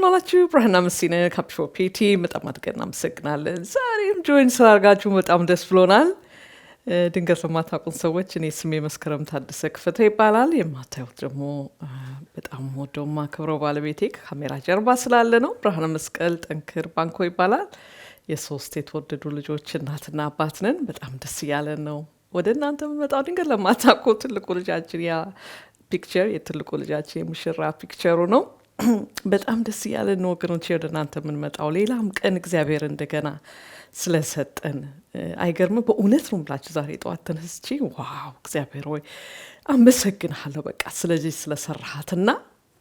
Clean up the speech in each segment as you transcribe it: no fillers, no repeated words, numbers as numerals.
እንደምናላችሁ ብርሃንና መስሲነ ካፕሾ ፒቲ በጣም አድርገን እናመሰግናለን። ዛሬም ጆይን ስላደረጋችሁ በጣም ደስ ብሎናል። ድንገት ለማታውቁን ሰዎች እኔ ስሜ መስከረም ታደሰ ክፈተ ይባላል። የማታዩት ደግሞ በጣም ወደው ማከብረው ባለቤቴ ከካሜራ ጀርባ ስላለ ነው። ብርሃነ መስቀል ጠንክር ባንኮ ይባላል። የሶስት የተወደዱ ልጆች እናትና አባት ነን። በጣም ደስ እያለን ነው ወደ እናንተ የምመጣው። ድንገት ለማታውቁ ትልቁ ልጃችን ያ ፒክቸር የትልቁ ልጃችን የሙሽራ ፒክቸሩ ነው። በጣም ደስ እያለን ነው ወገኖቼ ወደ እናንተ የምንመጣው። ሌላም ቀን እግዚአብሔር እንደገና ስለሰጠን አይገርም? በእውነት ነው ብላችሁ ዛሬ ጠዋት ተነስቼ ዋው እግዚአብሔር ሆይ አመሰግንሃለሁ፣ በቃ ስለዚህ ስለሰራሃትና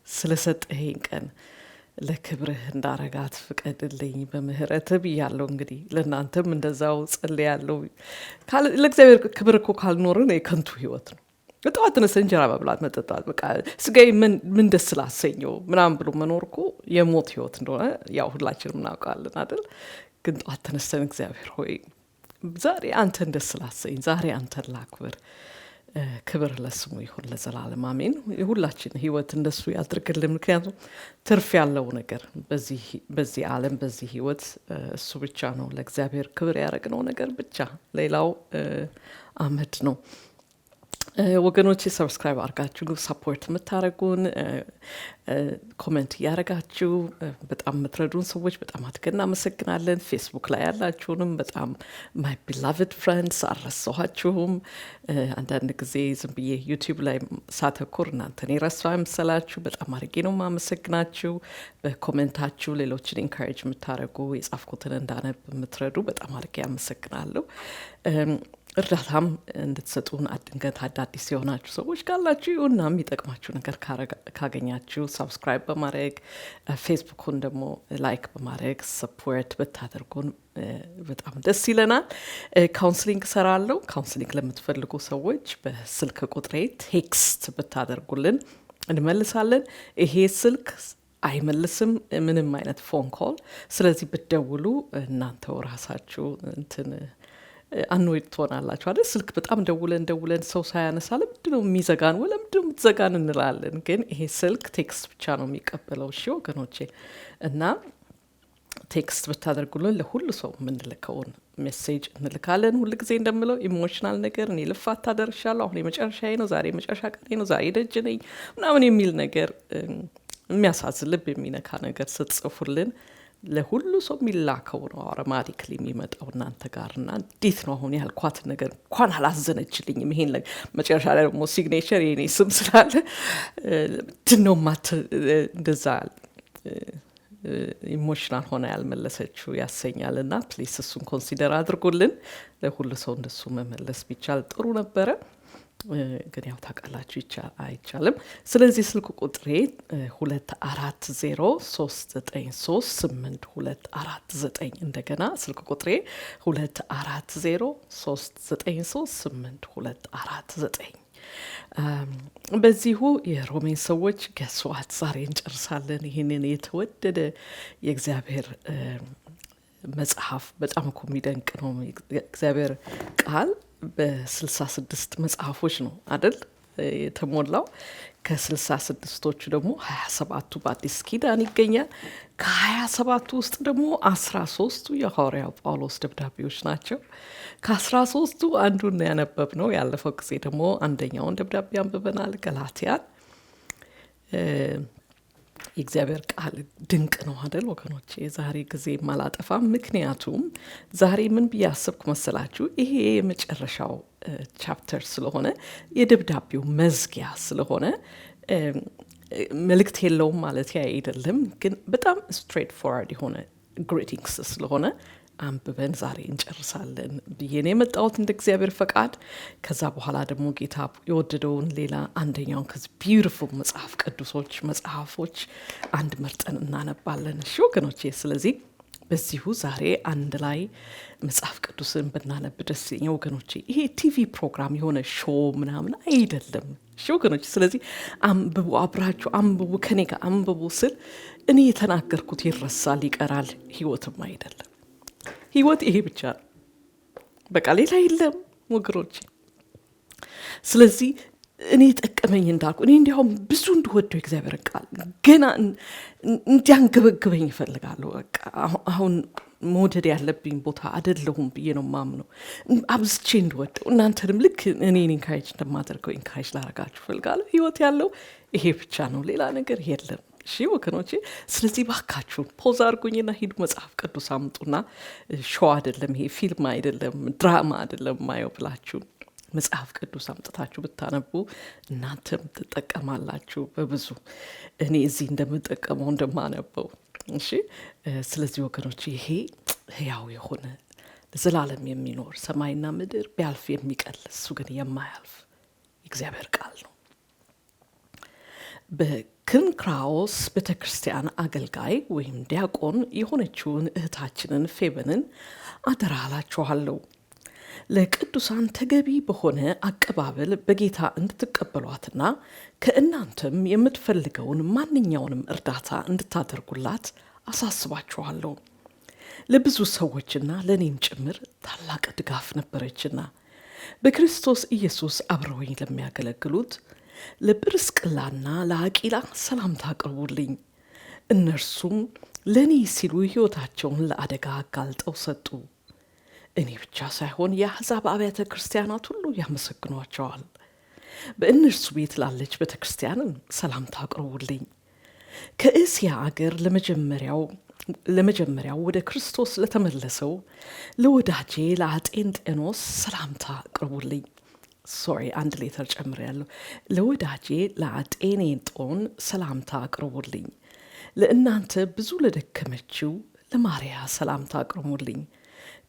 ስለሰጠኸኝ ቀን ለክብርህ እንዳረጋት ፍቀድልኝ በምህረትህ ብያለሁ። እንግዲህ ለእናንተም እንደዛው ጸልያለሁ። ለእግዚአብሔር ክብር እኮ ካልኖርን የከንቱ ህይወት ነው። ጠዋት ተነስተን እንጀራ መብላት መጠጣት፣ በቃ ስጋዬ ምን ደስ ላሰኘው ምናምን ብሎ መኖር እኮ የሞት ህይወት እንደሆነ ያው ሁላችንም እናውቃለን አይደል? ግን ጠዋት ተነስተን እግዚአብሔር ሆይ ዛሬ አንተን ደስ ላሰኝ፣ ዛሬ አንተን ላክብር፣ ክብር ለስሙ ይሁን ለዘላለም አሜን። የሁላችን ህይወት እንደሱ ያድርግልን። ምክንያቱም ትርፍ ያለው ነገር በዚህ ዓለም በዚህ ህይወት እሱ ብቻ ነው። ለእግዚአብሔር ክብር ያደረግነው ነገር ብቻ፣ ሌላው አመድ ነው። ወገኖቼ ሰብስክራይብ አድርጋችሁ ሰፖርት የምታደርጉን ኮሜንት እያደረጋችሁ በጣም የምትረዱን ሰዎች በጣም አድርገን እናመሰግናለን። ፌስቡክ ላይ ያላችሁንም በጣም ማይ ቢላቭድ ፍሬንድስ አልረሳኋችሁም። አንዳንድ ጊዜ ዝም ብዬ ዩቲዩብ ላይ ሳተኩር እናንተን የረሳሁ አይምሰላችሁ። በጣም አድርጌ ነው የማመሰግናችሁ። በኮሜንታችሁ ሌሎችን ኢንካሬጅ የምታደርጉ የጻፍኩትን እንዳነብ የምትረዱ በጣም አድርጌ አመሰግናለሁ። እርዳታም እንድትሰጡን ድንገት አዳዲስ የሆናችሁ ሰዎች ካላችሁ ይሁና የሚጠቅማችሁ ነገር ካገኛችሁ ሰብስክራይብ በማድረግ ፌስቡኩን ደግሞ ላይክ በማድረግ ሰፖርት ብታደርጉን በጣም ደስ ይለናል። ካውንስሊንግ እሰራለሁ። ካውንስሊንግ ለምትፈልጉ ሰዎች በስልክ ቁጥሬ ቴክስት ብታደርጉልን እንመልሳለን። ይሄ ስልክ አይመልስም ምንም አይነት ፎን ኮል። ስለዚህ ብትደውሉ እናንተው ራሳችሁ አንወድ ትሆናላችሁ አይደል? ስልክ በጣም ደውለን ሰው ሳያነሳ ለምንድን ነው የሚዘጋን ለምንድን ነው የምትዘጋን እንላለን። ግን ይሄ ስልክ ቴክስት ብቻ ነው የሚቀበለው። እሺ ወገኖቼ፣ እና ቴክስት ብታደርጉልን ለሁሉ ሰው የምንልከውን ሜሴጅ እንልካለን። ሁል ጊዜ እንደምለው ኢሞሽናል ነገር እኔ ልፋት ታደርሻለሁ፣ አሁን የመጨረሻዬ ነው፣ ዛሬ የመጨረሻ ቀኔ ነው፣ ዛሬ ደጅ ነኝ ምናምን የሚል ነገር የሚያሳዝን ልብ የሚነካ ነገር ስትጽፉልን ለሁሉ ሰው የሚላከው ነው አውቶማቲክሊ የሚመጣው እናንተ ጋር። እና እንዴት ነው አሁን ያልኳት ነገር እንኳን አላዘነችልኝም። ይሄን መጨረሻ ላይ ደግሞ ሲግኔቸር የኔ ስም ስላለ ምንድን ነው እንደዛ ኢሞሽናል ሆነ ያልመለሰችው ያሰኛል። እና ፕሊስ እሱን ኮንሲደር አድርጎልን ለሁሉ ሰው እንደሱ መመለስ ቢቻል ጥሩ ነበረ። ግን ያው ታውቃላችሁ አይቻልም። ስለዚህ ስልክ ቁጥሬ 2403933849 እንደገና ስልክ ቁጥሬ 2403933849። በዚሁ የሮሜን ሰዎች ገስዋት ዛሬ እንጨርሳለን። ይህንን የተወደደ የእግዚአብሔር መጽሐፍ በጣም እኮ የሚደንቅ ነው። እግዚአብሔር ቃል በ66 መጽሐፎች ነው አደል የተሞላው። ከ66ቶቹ ደግሞ 27ቱ በአዲስ ኪዳን ይገኛል። ከ27ቱ ውስጥ ደግሞ 13ቱ የሐዋርያው ጳውሎስ ደብዳቤዎች ናቸው። ከ13ቱ አንዱን ያነበብ ነው። ያለፈው ጊዜ ደግሞ አንደኛውን ደብዳቤ አንብበናል፣ ገላትያን። የእግዚአብሔር ቃል ድንቅ ነው አደል ወገኖቼ? ዛሬ ጊዜ ማላጠፋ። ምክንያቱም ዛሬ ምን ብዬ አሰብኩ መሰላችሁ? ይሄ የመጨረሻው ቻፕተር ስለሆነ የደብዳቤው መዝጊያ ስለሆነ መልእክት የለውም ማለት አይደለም፣ ግን በጣም ስትሬት ፎርዋርድ የሆነ ግሪቲንግስ ስለሆነ አንብበን ዛሬ እንጨርሳለን ብዬ ነው የመጣሁት እንደ እግዚአብሔር ፈቃድ። ከዛ በኋላ ደግሞ ጌታ የወደደውን ሌላ አንደኛውን ከዚህ ቢዩቲፉል መጽሐፎች አንድ መርጠን እናነባለን። እሺ ወገኖቼ፣ ስለዚህ በዚሁ ዛሬ አንድ ላይ መጽሐፍ ቅዱስን ብናነብ ደስ ይለኛል ወገኖቼ። ይሄ ቲቪ ፕሮግራም የሆነ ሾው ምናምን አይደለም። እሺ ወገኖቼ፣ ስለዚህ አንብቡ፣ አብራችሁ አንብቡ፣ ከኔ ጋር አንብቡ ስል እኔ የተናገርኩት ይረሳል ይቀራል። ህይወትም አይደለም። ህይወት ይሄ ብቻ በቃ ሌላ የለም ወገኖቼ። ስለዚህ እኔ ጠቀመኝ እንዳልኩ እኔ እንዲያውም ብዙ እንድወደው እግዚአብሔር ቃል ገና እንዲያንገበግበኝ ይፈልጋለሁ። በቃ አሁን መውደድ ያለብኝ ቦታ አይደለሁም ብዬ ነው ማምነው። አብዝቼ እንድወደው እናንተንም ልክ እኔ ኢንካሬጅ እንደማደርገው ኢንካሬጅ ላረጋችሁ እፈልጋለሁ። ህይወት ያለው ይሄ ብቻ ነው፣ ሌላ ነገር የለም። እሺ ወገኖቼ፣ ስለዚህ ባካችሁን ፖዝ አድርጉኝና ሂዱ መጽሐፍ ቅዱስ አምጡና ሾው አይደለም ይሄ ፊልም አይደለም ድራማ አይደለም ማየው ብላችሁ መጽሐፍ ቅዱስ አምጥታችሁ ብታነቡ እናንተም ትጠቀማላችሁ በብዙ እኔ እዚህ እንደምጠቀመው እንደማነበው። እሺ ስለዚህ ወገኖች ይሄ ህያው የሆነ ለዘላለም የሚኖር ሰማይና ምድር ቢያልፍ የሚቀል እሱ ግን የማያልፍ እግዚአብሔር ቃል ነው። በክንክራኦስ ቤተክርስቲያን አገልጋይ ወይም ዲያቆን የሆነችውን እህታችንን ፌበንን አደራ እላችኋለሁ ለቅዱሳን ተገቢ በሆነ አቀባበል በጌታ እንድትቀበሏትና ከእናንተም የምትፈልገውን ማንኛውንም እርዳታ እንድታደርጉላት አሳስባችኋለሁ። ለብዙ ሰዎችና ለእኔም ጭምር ታላቅ ድጋፍ ነበረችና በክርስቶስ ኢየሱስ አብረውኝ ለሚያገለግሉት ለጵርስቅላና ለአቂላ ሰላምታ አቅርቡልኝ። እነርሱም ለእኔ ሲሉ ሕይወታቸውን ለአደጋ አጋልጠው ሰጡ። እኔ ብቻ ሳይሆን የአሕዛብ አብያተ ክርስቲያናት ሁሉ ያመሰግኗቸዋል። በእነርሱ ቤት ላለች ቤተ ክርስቲያንም ሰላምታ አቅርቡልኝ። ከእስያ አገር ለመጀመሪያው ወደ ክርስቶስ ለተመለሰው ለወዳጄ ለአጤንጤኖስ ሰላምታ አቅርቡልኝ። አንድ ሌተር ጨምሬያለሁ። ለወዳጄ ለአጤኔጦን ሰላምታ አቅርቡልኝ። ለእናንተ ብዙ ለደከመችው ለማርያ ሰላምታ አቅርቡልኝ።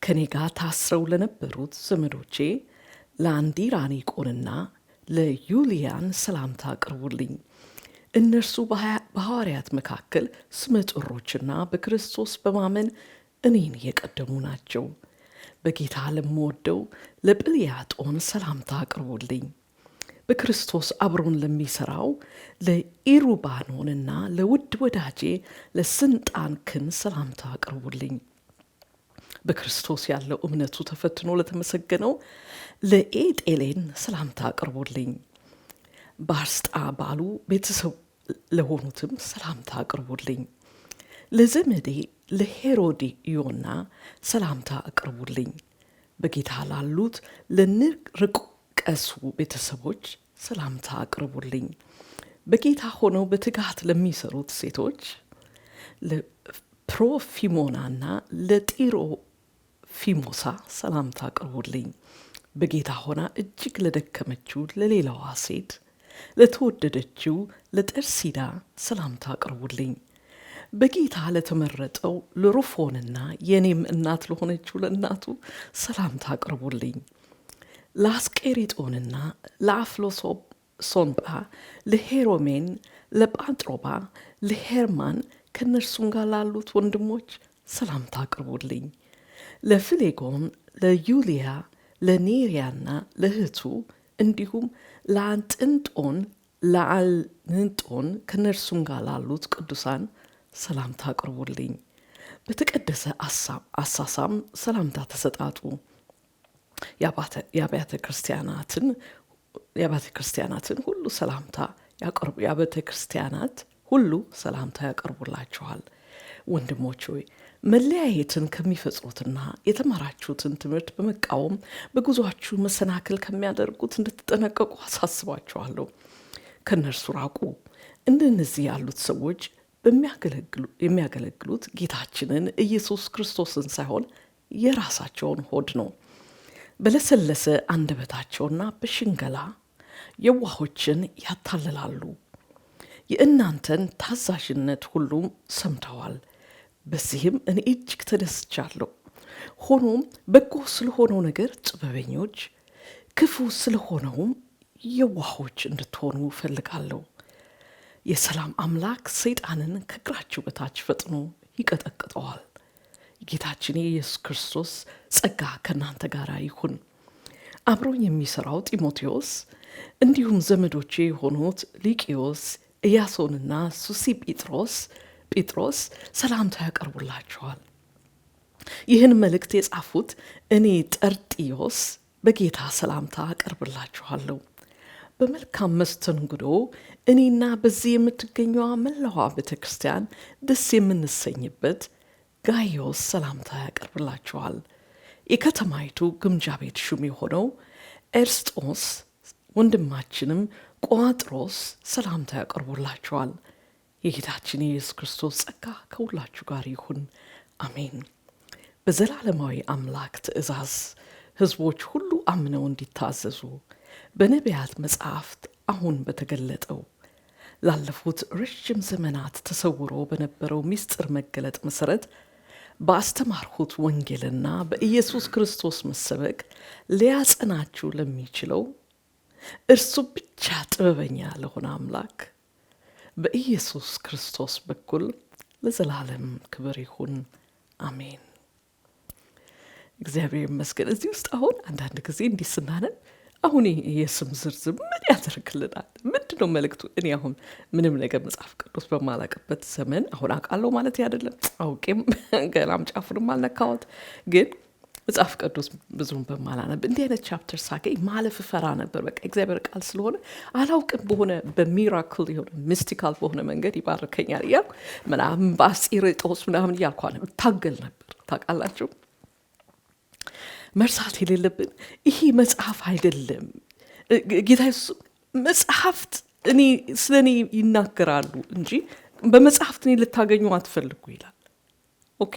ከኔ ጋር ታስረው ለነበሩት ዘመዶቼ ለአንዲራኒቆንና ለዩሊያን ሰላምታ አቅርቡልኝ። እነርሱ በሐዋርያት መካከል ስመጥሮችና በክርስቶስ በማመን እኔን የቀደሙ ናቸው። በጌታ ለምወደው ለጵልያጦን ሰላምታ አቅርቡልኝ። በክርስቶስ አብሮን ለሚሠራው ለኢሩባኖንና ለውድ ወዳጄ ለስንጣንክን ሰላምታ አቅርቡልኝ። በክርስቶስ ያለው እምነቱ ተፈትኖ ለተመሰገነው ለኤጤሌን ሰላምታ አቅርቡልኝ። በአርስጣ ባሉ ቤተሰብ ለሆኑትም ሰላምታ አቅርቡልኝ። ለዘመዴ ለሄሮድዮና ሰላምታ አቅርቡልኝ። በጌታ ላሉት ለንርቆቀሱ ቤተሰቦች ሰላምታ አቅርቡልኝ። በጌታ ሆነው በትጋት ለሚሰሩት ሴቶች ለፕሮፊሞናና ለጢሮፊሞሳ ሰላምታ አቅርቡልኝ። በጌታ ሆና እጅግ ለደከመችው ለሌላዋ ሴት ለተወደደችው ለጠርሲዳ ሰላምታ አቅርቡልኝ። በጌታ ለተመረጠው ለሩፎንና የኔም እናት ለሆነችው ለእናቱ ሰላምታ አቅርቡልኝ። ለአስቄሪጦንና ለአፍሎሶንጳ ለሄሮሜን ለጳንጥሮባ ለሄርማን ከእነርሱም ጋር ላሉት ወንድሞች ሰላምታ አቅርቡልኝ። ለፍሌጎን ለዩልያ ለኔሪያና ለእህቱ እንዲሁም ለአንጥንጦን ለአልንጦን ከእነርሱም ጋር ላሉት ቅዱሳን ሰላምታ አቅርቡልኝ። በተቀደሰ አሳሳም ሰላምታ ተሰጣጡ። የአብያተ ክርስቲያናትን ሁሉ ሰላምታ ያቀርቡ የአብያተ ክርስቲያናት ሁሉ ሰላምታ ያቀርቡላችኋል። ወንድሞች ሆይ መለያየትን ከሚፈጽሩትና የተማራችሁትን ትምህርት በመቃወም በጉዟችሁ መሰናክል ከሚያደርጉት እንድትጠነቀቁ አሳስባችኋለሁ። ከእነርሱ ራቁ። እንደነዚህ ያሉት ሰዎች የሚያገለግሉት ጌታችንን ኢየሱስ ክርስቶስን ሳይሆን የራሳቸውን ሆድ ነው። በለሰለሰ አንደበታቸውና በሽንገላ የዋሆችን ያታልላሉ። የእናንተን ታዛዥነት ሁሉም ሰምተዋል። በዚህም እኔ እጅግ ተደስቻለሁ። ሆኖም በጎ ስለሆነው ነገር ጥበበኞች፣ ክፉ ስለሆነውም የዋሆች እንድትሆኑ እፈልጋለሁ። የሰላም አምላክ ሰይጣንን ከእግራችሁ በታች ፈጥኖ ይቀጠቅጠዋል። ጌታችን የኢየሱስ ክርስቶስ ጸጋ ከእናንተ ጋር ይሁን። አብሮኝ የሚሠራው ጢሞቴዎስ እንዲሁም ዘመዶቼ የሆኑት ሊቂዮስ፣ ኢያሶንና ሱሲ ጴጥሮስ ሰላምታ ያቀርቡላችኋል። ይህን መልእክት የጻፉት እኔ ጠርጢዮስ በጌታ ሰላምታ አቀርብላችኋለሁ። በመልካም መስተንግዶ እኔና በዚህ የምትገኘዋ መላዋ ቤተክርስቲያን ደስ የምንሰኝበት ጋይዮስ ሰላምታ ያቀርብላችኋል። የከተማይቱ ግምጃ ቤት ሹም የሆነው ኤርስጦስ ወንድማችንም ቋጥሮስ ሰላምታ ያቀርቡላችኋል። የጌታችን የኢየሱስ ክርስቶስ ጸጋ ከሁላችሁ ጋር ይሁን፣ አሜን። በዘላለማዊ አምላክ ትእዛዝ ሕዝቦች ሁሉ አምነው እንዲታዘዙ በነቢያት መጽሐፍት አሁን በተገለጠው ላለፉት ረጅም ዘመናት ተሰውሮ በነበረው ምስጢር መገለጥ መሰረት በአስተማርሁት ወንጌልና በኢየሱስ ክርስቶስ መሰበክ ሊያጸናችሁ ለሚችለው እርሱ ብቻ ጥበበኛ ለሆነ አምላክ በኢየሱስ ክርስቶስ በኩል ለዘላለም ክብር ይሁን፣ አሜን። እግዚአብሔር ይመስገን። እዚህ ውስጥ አሁን አንዳንድ ጊዜ እንዲህ ስናነብ አሁን የስም ዝርዝር ምን ያደርግልናል? ምንድን ነው መልእክቱ? እኔ አሁን ምንም ነገር መጽሐፍ ቅዱስ በማላቅበት ዘመን አሁን አውቃለሁ ማለት አይደለም፣ አውቄም ገናም ጫፉንም አልነካሁት፣ ግን መጽሐፍ ቅዱስ ብዙም በማላነብ እንዲህ አይነት ቻፕተር ሳገኝ ማለፍ ፈራ ነበር። በቃ እግዚአብሔር ቃል ስለሆነ አላውቅም፣ በሆነ በሚራክል የሆነ ሚስቲካል በሆነ መንገድ ይባርከኛል እያልኩ ምናምን በአስጢርጦስ ምናምን እያልኳ ታገል ነበር። ታውቃላችሁ፣ መርሳት የሌለብን ይሄ መጽሐፍ አይደለም። ጌታ ኢየሱስ መጽሐፍት ስለ እኔ ይናገራሉ እንጂ በመጽሐፍት እኔ ልታገኙ አትፈልጉ ይላል። ኦኬ፣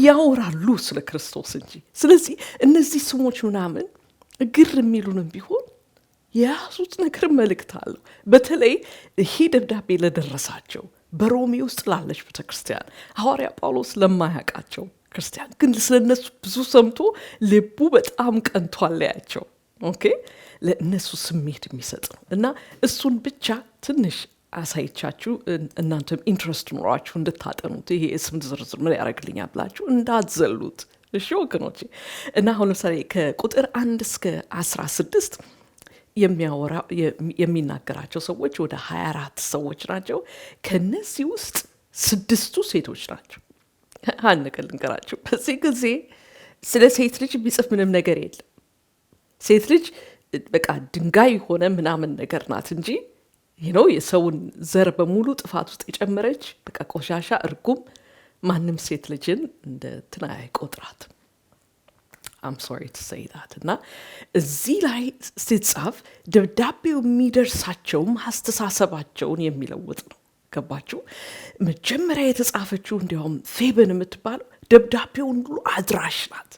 ያወራሉ ስለ ክርስቶስ እንጂ። ስለዚህ እነዚህ ስሞች ምናምን ግር የሚሉንም ቢሆን የያዙት ነገር መልእክት አለው። በተለይ ይሄ ደብዳቤ ለደረሳቸው በሮሜ ውስጥ ላለች ቤተክርስቲያን ሐዋርያ ጳውሎስ ለማያውቃቸው ክርስቲያን ግን ስለነሱ ብዙ ሰምቶ ልቡ በጣም ቀንቷል ያያቸው። ኦኬ፣ ለእነሱ ስሜት የሚሰጥ ነው እና እሱን ብቻ ትንሽ አሳይቻችሁ እናንተም ኢንትረስት ኖሯችሁ እንድታጠኑት ይሄ ስም ዝርዝር ምን ያደርግልኛል ብላችሁ እንዳትዘሉት። እሺ ወገኖቼ። እና አሁን ለምሳሌ ከቁጥር 1 እስከ 16 የሚናገራቸው ሰዎች ወደ 24 ሰዎች ናቸው። ከነዚህ ውስጥ 6ቱ ሴቶች ናቸው። አንድ ነገር ልንገራችሁ። በዚህ ጊዜ ስለ ሴት ልጅ ቢጽፍ ምንም ነገር የለም። ሴት ልጅ በቃ ድንጋይ ሆነ ምናምን ነገር ናት እንጂ የሰውን ዘር በሙሉ ጥፋት ውስጥ የጨመረች በቃ ቆሻሻ እርጉም፣ ማንም ሴት ልጅን እንደ ትና አይቆጥራትም። I'm sorry to say that። እና እዚህ ላይ ሲጻፍ ደብዳቤው የሚደርሳቸውም አስተሳሰባቸውን የሚለውጥ ነው። ገባችሁ? መጀመሪያ የተጻፈችው እንዲያውም ፌበን የምትባለው ደብዳቤውን ሁሉ አድራሽ ናት።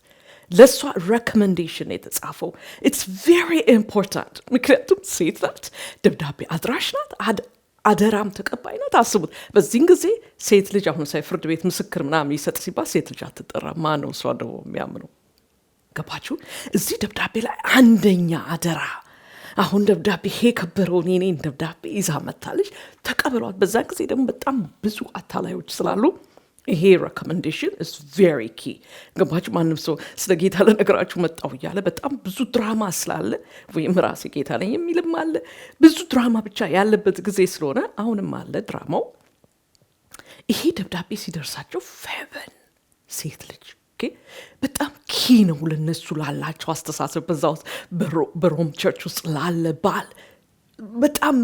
ለእሷ ሬኮሜንዴሽን የተጻፈው ኢትስ ቬሪ ኢምፖርታንት። ምክንያቱም ሴት ናት፣ ደብዳቤ አድራሽ ናት፣ አደራም ተቀባይ ናት። አስቡት፣ በዚህን ጊዜ ሴት ልጅ አሁን ሳይ ፍርድ ቤት ምስክር ምናምን ይሰጥ ሲባል ሴት ልጅ አትጠራ። ማን ነው እሷ ደግሞ የሚያምነው? ገባችሁ? እዚህ ደብዳቤ ላይ አንደኛ አደራ። አሁን ደብዳቤ ይሄ ከበረውን የኔን ደብዳቤ ይዛ መታለች፣ ተቀበሏት። በዛን ጊዜ ደግሞ በጣም ብዙ አታላዮች ስላሉ ይሄ ሬኮሜንዴሽን is very key። ገባችሁ? ማንም ሰው ስለ ጌታ ለነገራችሁ መጣሁ እያለ በጣም ብዙ ድራማ ስላለ ወይም ራሴ ጌታ ነኝ የሚልም አለ፣ ብዙ ድራማ ብቻ ያለበት ጊዜ ስለሆነ አሁንም አለ ድራማው። ይሄ ደብዳቤ ሲደርሳቸው ፌቨን ሴት ልጅ በጣም ኪ ነው ለነሱ ላላቸው አስተሳሰብ። በዛ ውስጥ በሮም ቸርች ውስጥ ላለ ባል በጣም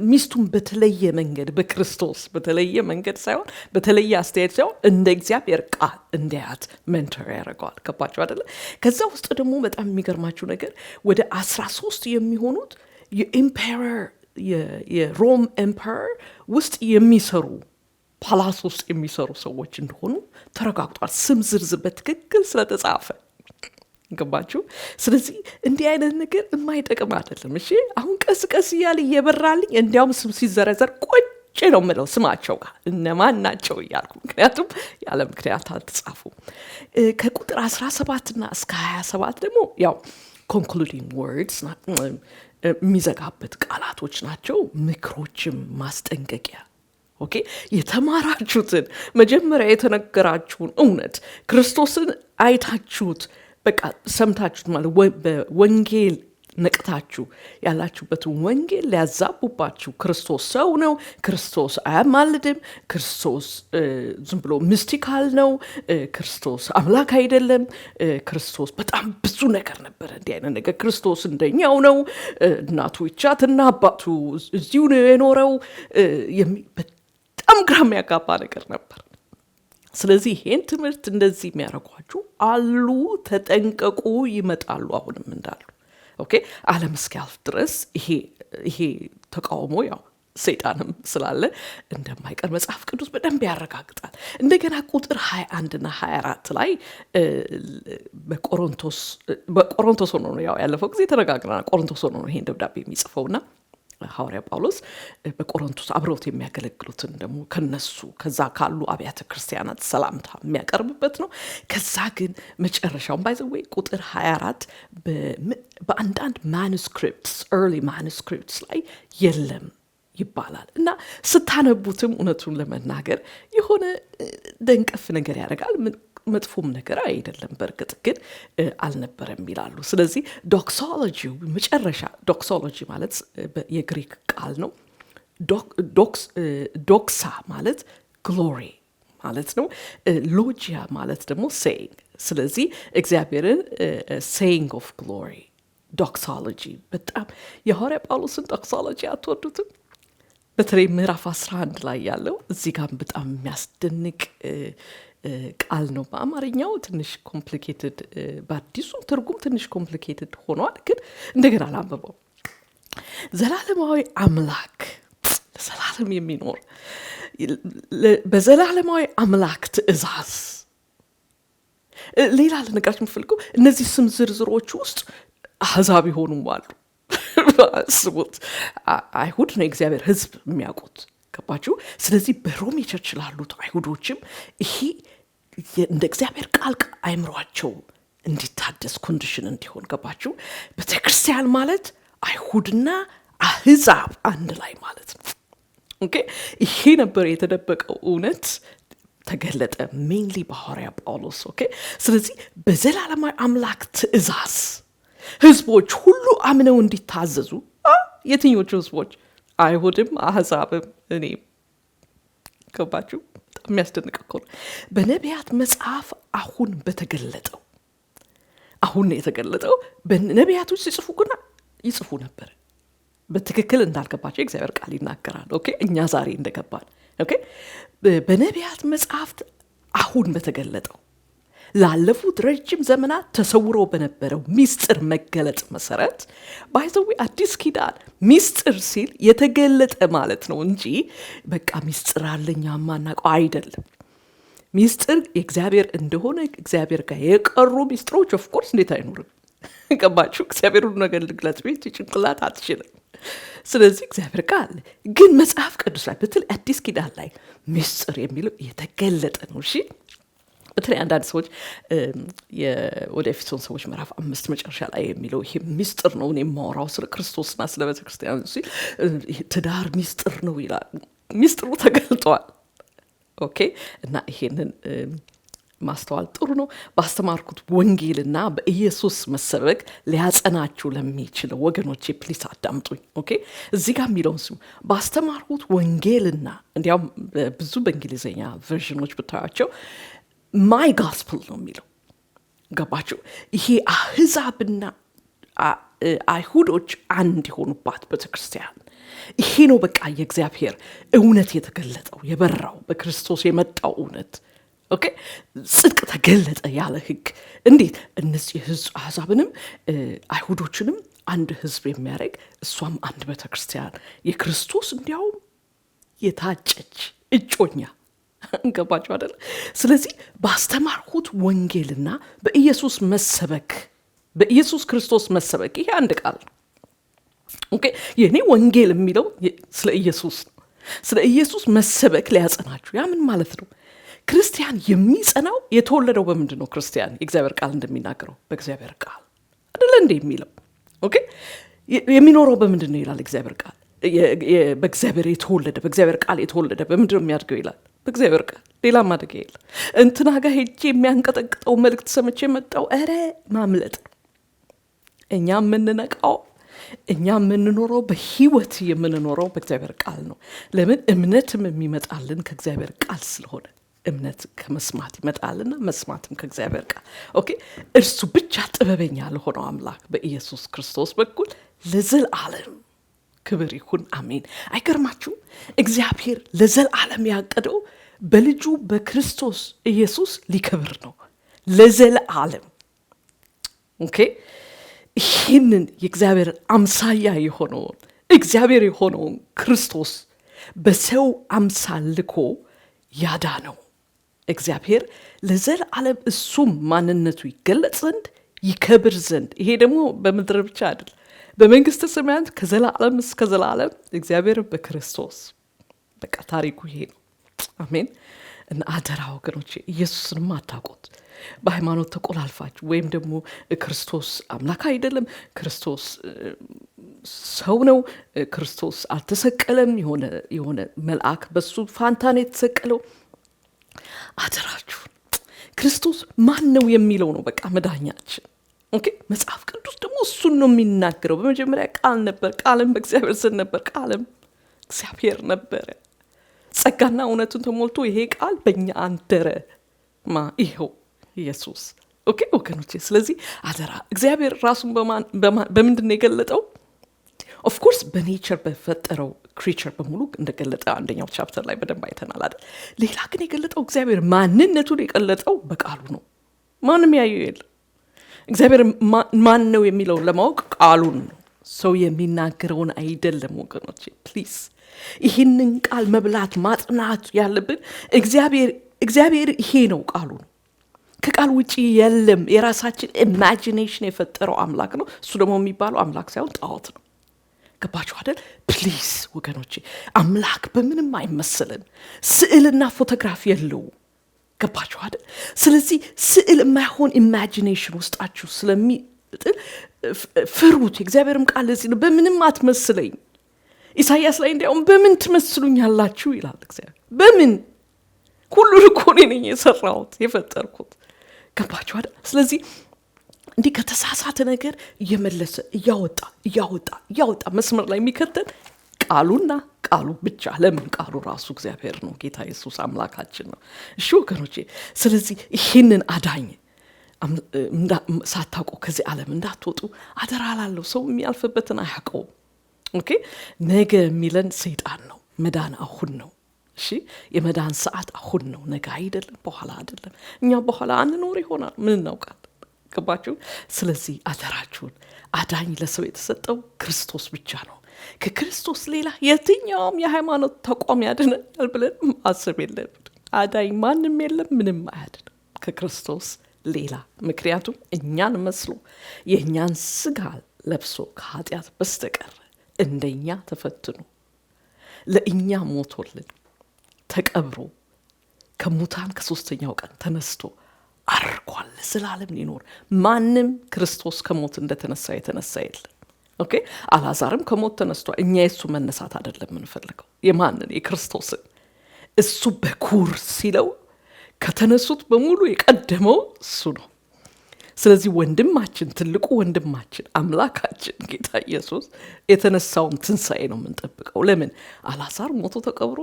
ሚስቱን በተለየ መንገድ በክርስቶስ በተለየ መንገድ ሳይሆን በተለየ አስተያየት ሳይሆን እንደ እግዚአብሔር ቃል እንዲያት ሜንተር ያደርገዋል። ገባችሁ አይደለ? ከዛ ውስጥ ደግሞ በጣም የሚገርማችሁ ነገር ወደ 13 የሚሆኑት የኢምፔረር የሮም ኤምፐረር ውስጥ የሚሰሩ ፓላስ ውስጥ የሚሰሩ ሰዎች እንደሆኑ ተረጋግጧል። ስም ዝርዝር በትክክል ስለተጻፈ። ገባችሁ? ስለዚህ እንዲህ አይነት ነገር የማይጠቅም አይደለም። እሺ፣ አሁን ቀስ ቀስ እያለ እየበራልኝ እንዲያውም ስም ሲዘረዘር ቁጭ ነው የምለው ስማቸው ጋር እነማን ናቸው እያልኩ፣ ምክንያቱም ያለ ምክንያት አልተጻፉም። ከቁጥር 17 እስከ 27 ደግሞ ያው ኮንክሉዲንግ ወርድስ የሚዘጋበት ቃላቶች ናቸው። ምክሮችም ማስጠንቀቂያ። ኦኬ፣ የተማራችሁትን መጀመሪያ የተነገራችሁን እውነት ክርስቶስን አይታችሁት በቃ ሰምታችሁት ማለት በወንጌል ነቅታችሁ ያላችሁበትን ወንጌል ሊያዛቡባችሁ ክርስቶስ ሰው ነው፣ ክርስቶስ አያማልድም፣ ክርስቶስ ዝም ብሎ ሚስቲካል ነው፣ ክርስቶስ አምላክ አይደለም፣ ክርስቶስ በጣም ብዙ ነገር ነበረ እንዲህ አይነት ነገር፣ ክርስቶስ እንደኛው ነው፣ እናቱ ይቻትና አባቱ እዚሁ ነው የኖረው፣ በጣም ግራ የሚያጋባ ነገር ነበር። ስለዚህ ይሄን ትምህርት እንደዚህ የሚያደርጓችሁ አሉ፣ ተጠንቀቁ፣ ይመጣሉ አሁንም እንዳሉ። ኦኬ ዓለም እስኪያልፍ ድረስ ይሄ ተቃውሞ ያው ሰይጣንም ስላለ እንደማይቀር መጽሐፍ ቅዱስ በደንብ ያረጋግጣል። እንደገና ቁጥር 21 እና 24 ላይ በቆሮንቶስ ሆኖ ነው ያው ያለፈው ጊዜ ተነጋግረናል። ቆሮንቶስ ሆኖ ነው ይሄን ደብዳቤ የሚጽፈውና ሐዋርያ ጳውሎስ በቆሮንቶስ አብረውት የሚያገለግሉትን ደግሞ ከዛ ካሉ አብያተ ክርስቲያናት ሰላምታ የሚያቀርብበት ነው። ከዛ ግን መጨረሻውን ባይዘዌ ቁጥር 24 በአንዳንድ ማኑስክሪፕትስ ኤርሊ ማኑስክሪፕትስ ላይ የለም ይባላል እና ስታነቡትም እውነቱን ለመናገር የሆነ ደንቀፍ ነገር ያደርጋል። መጥፎም ነገር አይደለም፣ በእርግጥ ግን አልነበረም ይላሉ። ስለዚህ ዶክሶሎጂ መጨረሻ ዶክሶሎጂ ማለት የግሪክ ቃል ነው። ዶክሳ ማለት ግሎሪ ማለት ነው። ሎጂያ ማለት ደግሞ ሴይንግ። ስለዚህ እግዚአብሔርን ሴይንግ ኦፍ ግሎሪ ዶክሶሎጂ። በጣም የሐዋርያ ጳውሎስን ዶክሶሎጂ አትወዱትም? በተለይ ምዕራፍ 11 ላይ ያለው እዚህ ጋር በጣም የሚያስደንቅ ቃል ነው። በአማርኛው ትንሽ ኮምፕሊኬትድ፣ በአዲሱም ትርጉም ትንሽ ኮምፕሊኬትድ ሆኗል። ግን እንደገና ላንብበው። ዘላለማዊ አምላክ ለዘላለም የሚኖር በዘላለማዊ አምላክ ትእዛዝ። ሌላ ልነግራችሁ የምፈልገው እነዚህ ስም ዝርዝሮች ውስጥ አሕዛብ የሆኑም አሉ። አስቡት፣ አይሁድ ነው የእግዚአብሔር ሕዝብ የሚያውቁት። ገባችሁ? ስለዚህ በሮሜ ቸርች ላሉት አይሁዶችም ይሄ እንደ እግዚአብሔር ቃል አይምሯቸው እንዲታደስ ኮንዲሽን እንዲሆን። ገባችሁ? ቤተክርስቲያን ማለት አይሁድና አሕዛብ አንድ ላይ ማለት ነው። ኦኬ፣ ይሄ ነበር የተደበቀው እውነት ተገለጠ፣ ሜንሊ በሐዋርያ ጳውሎስ። ኦኬ፣ ስለዚህ በዘላለማዊ አምላክ ትእዛዝ ህዝቦች ሁሉ አምነው እንዲታዘዙ። የትኞቹ ህዝቦች? አይሁድም አሕዛብም እኔም። ገባችሁ? በጣም የሚያስደንቅ እኮ ነው። በነቢያት መጽሐፍ አሁን የተገለጠው በነቢያቶች ሲጽፉ ግና ይጽፉ ነበር። በትክክል እንዳልገባቸው የእግዚአብሔር ቃል ይናገራል። ኦኬ፣ እኛ ዛሬ እንደገባን። ኦኬ፣ በነቢያት መጽሐፍት አሁን በተገለጠው ላለፉት ረጅም ዘመናት ተሰውሮ በነበረው ሚስጥር መገለጥ መሰረት ባይዘዊ አዲስ ኪዳን ሚስጥር ሲል የተገለጠ ማለት ነው እንጂ በቃ ሚስጥር አለኛ ማናውቀው አይደለም። ሚስጥር የእግዚአብሔር እንደሆነ እግዚአብሔር ጋር የቀሩ ሚስጥሮች ኦፍኮርስ እንዴት አይኖርም? ገባችሁ? እግዚአብሔር ሁሉ ነገር ልግለጽ ቤት ጭንቅላት አትችልም። ስለዚህ እግዚአብሔር ቃል ግን መጽሐፍ ቅዱስ ላይ በተለይ አዲስ ኪዳን ላይ ሚስጥር የሚለው የተገለጠ ነው። እሺ፣ በተለይ አንዳንድ ሰዎች ወደ ኤፌሶን ሰዎች ምዕራፍ 5 መጨረሻ ላይ የሚለው ይሄ ሚስጥር ነው እኔ የማወራው ስለ ክርስቶስና ስለ ቤተክርስቲያን ሲል ትዳር ሚስጥር ነው ይላል። ሚስጥሩ ተገልጧል። ኦኬ፣ እና ይሄንን ማስተዋል ጥሩ ነው። ባስተማርኩት ወንጌልና በኢየሱስ መሰበክ ሊያጸናችሁ ለሚችለው ወገኖቼ ፕሊስ አዳምጡኝ። ኦኬ፣ እዚህ ጋር የሚለውን ስሙ። ባስተማርኩት ወንጌልና፣ እንዲያውም ብዙ በእንግሊዝኛ ቨርዥኖች ብታያቸው ማይ ጋስፕል ነው የሚለው። ገባችሁ? ይሄ አሕዛብና አይሁዶች አንድ የሆኑባት ቤተክርስቲያን ይሄ ነው። በቃ የእግዚአብሔር እውነት የተገለጠው የበራው በክርስቶስ የመጣው እውነት። ኦኬ፣ ጽድቅ ተገለጠ ያለ ሕግ እንዴት እነዚህ አሕዛብንም አይሁዶችንም አንድ ሕዝብ የሚያደርግ እሷም አንድ ቤተክርስቲያን የክርስቶስ እንዲያውም የታጨች እጮኛ። ገባችሁ አይደል? ስለዚህ ባስተማርኩት ወንጌልና በኢየሱስ መሰበክ፣ በኢየሱስ ክርስቶስ መሰበክ ይሄ አንድ ቃል ነው። ኦኬ፣ የኔ ወንጌል የሚለው ስለ ኢየሱስ ነው። ስለ ኢየሱስ መሰበክ ሊያጸናችሁ። ያ ምን ማለት ነው? ክርስቲያን የሚጸናው የተወለደው በምንድን ነው? ክርስቲያን የእግዚአብሔር ቃል እንደሚናገረው በእግዚአብሔር ቃል አይደለ እንደ የሚለው። ኦኬ፣ የሚኖረው በምንድን ነው ይላል እግዚአብሔር ቃል። በእግዚአብሔር የተወለደ በእግዚአብሔር ቃል የተወለደ በምንድን ነው የሚያድገው ይላል? በእግዚአብሔር ቃል። ሌላ ማደግ የለ። እንትና ጋር ሄጄ የሚያንቀጠቅጠው መልእክት ሰምቼ መጣው፣ ኧረ ማምለጥ ነው። እኛ የምንነቃው እኛ የምንኖረው በህይወት የምንኖረው በእግዚአብሔር ቃል ነው። ለምን እምነትም የሚመጣልን ከእግዚአብሔር ቃል ስለሆነ እምነት ከመስማት ይመጣልና መስማትም ከእግዚአብሔር ቃል። ኦኬ እርሱ ብቻ ጥበበኛ ለሆነው አምላክ በኢየሱስ ክርስቶስ በኩል ለዘላለም ክብር ይሁን አሜን። አይገርማችሁ? እግዚአብሔር ለዘላለም ያቀደው በልጁ በክርስቶስ ኢየሱስ ሊከብር ነው ለዘላለም። ኦኬ ይህንን የእግዚአብሔር አምሳያ የሆነውን እግዚአብሔር የሆነውን ክርስቶስ በሰው አምሳል ልኮ ያዳነው እግዚአብሔር ለዘላለም እሱም ማንነቱ ይገለጽ ዘንድ ይከብር ዘንድ። ይሄ ደግሞ በምድር ብቻ አይደል፣ በመንግስተ ሰማያት ከዘላለም እስከ ዘላለም እግዚአብሔር በክርስቶስ በቃ ታሪኩ ይሄ ነው። አሜን። እና አደራ ወገኖቼ ኢየሱስንም አታውቁት። በሃይማኖት ተቆላልፋችሁ ወይም ደግሞ ክርስቶስ አምላክ አይደለም፣ ክርስቶስ ሰው ነው፣ ክርስቶስ አልተሰቀለም፣ የሆነ መልአክ በሱ ፋንታን የተሰቀለው። አደራችሁን ክርስቶስ ማን ነው የሚለው ነው በቃ መዳኛችን። ኦኬ መጽሐፍ ቅዱስ ደግሞ እሱን ነው የሚናገረው። በመጀመሪያ ቃል ነበር፣ ቃልም በእግዚአብሔር ዘንድ ነበር፣ ቃልም እግዚአብሔር ነበረ። ጸጋና እውነቱን ተሞልቶ ይሄ ቃል በእኛ አደረ። ይኸው ኢየሱስ። ኦኬ ወገኖቼ ስለዚህ አደራ እግዚአብሔር ራሱን በምንድን ነው የገለጠው? ኦፍኮርስ በኔቸር በፈጠረው ክሪቸር በሙሉ እንደገለጠ አንደኛው ቻፕተር ላይ በደንብ አይተናል አይደል? ሌላ ግን የገለጠው እግዚአብሔር ማንነቱን የገለጠው በቃሉ ነው። ማንም ያየው የለም። እግዚአብሔር ማን ነው የሚለውን ለማወቅ ቃሉን ነው፣ ሰው የሚናገረውን አይደለም ወገኖቼ ፕሊዝ። ይህንን ቃል መብላት ማጥናት ያለብን እግዚአብሔር ይሄ ነው ቃሉ ነው። ከቃል ውጪ የለም። የራሳችን ኢማጂኔሽን የፈጠረው አምላክ ነው። እሱ ደግሞ የሚባለው አምላክ ሳይሆን ጣዖት ነው። ገባችሁ አይደል? ፕሊዝ ወገኖቼ አምላክ በምንም አይመሰለን። ስዕልና ፎቶግራፍ የለው። ገባችሁ አይደል? ስለዚህ ስዕል የማይሆን ኢማጂኔሽን ውስጣችሁ ስለሚጥል ፍሩት። የእግዚአብሔርም ቃል ለዚህ ነው፣ በምንም አትመስለኝ። ኢሳይያስ ላይ እንዲያውም በምን ትመስሉኛላችሁ ይላል እግዚአብሔር። በምን ሁሉን እኮ እኔ ነኝ የሰራሁት የፈጠርኩት። ገባችሁ አይደል? ስለዚህ እንዲህ ከተሳሳተ ነገር እየመለሰ እያወጣ መስመር ላይ የሚከተል ቃሉና ቃሉ ብቻ። ለምን ቃሉ ራሱ እግዚአብሔር ነው፣ ጌታ ኢየሱስ አምላካችን ነው። እሺ ወገኖቼ ስለዚህ ይህንን አዳኝ ሳታውቁ ከዚህ ዓለም እንዳትወጡ አደራ እላለሁ። ሰው የሚያልፍበትን አያውቀውም። ኦኬ ነገ የሚለን ሰይጣን ነው። መዳን አሁን ነው። እሺ የመዳን ሰዓት አሁን ነው፣ ነገ አይደለም፣ በኋላ አይደለም። እኛ በኋላ አንኖር ይሆናል፣ ምን እናውቃለን? ገባችሁ? ስለዚህ አደራችሁን አዳኝ ለሰው የተሰጠው ክርስቶስ ብቻ ነው። ከክርስቶስ ሌላ የትኛውም የሃይማኖት ተቋም ያድነናል ብለን ማሰብ የለብን። አዳኝ ማንም የለም፣ ምንም አያድንም ከክርስቶስ ሌላ። ምክንያቱም እኛን መስሎ የእኛን ስጋ ለብሶ ከኃጢአት በስተቀር እንደኛ ተፈትኖ ለእኛ ሞቶልን ተቀብሮ ከሙታን ከሶስተኛው ቀን ተነስቶ አርጓል ለዘላለም ሊኖር። ማንም ክርስቶስ ከሞት እንደተነሳ የተነሳ የለም። ኦኬ አልዓዛርም ከሞት ተነስቷል። እኛ የሱ መነሳት አይደለም የምንፈልገው፣ የማንን? የክርስቶስን። እሱ በኩር ሲለው ከተነሱት በሙሉ የቀደመው እሱ ነው። ስለዚህ ወንድማችን፣ ትልቁ ወንድማችን፣ አምላካችን ጌታ ኢየሱስ የተነሳውን ትንሣኤ ነው የምንጠብቀው። ለምን? አልዓዛር ሞቶ ተቀብሮ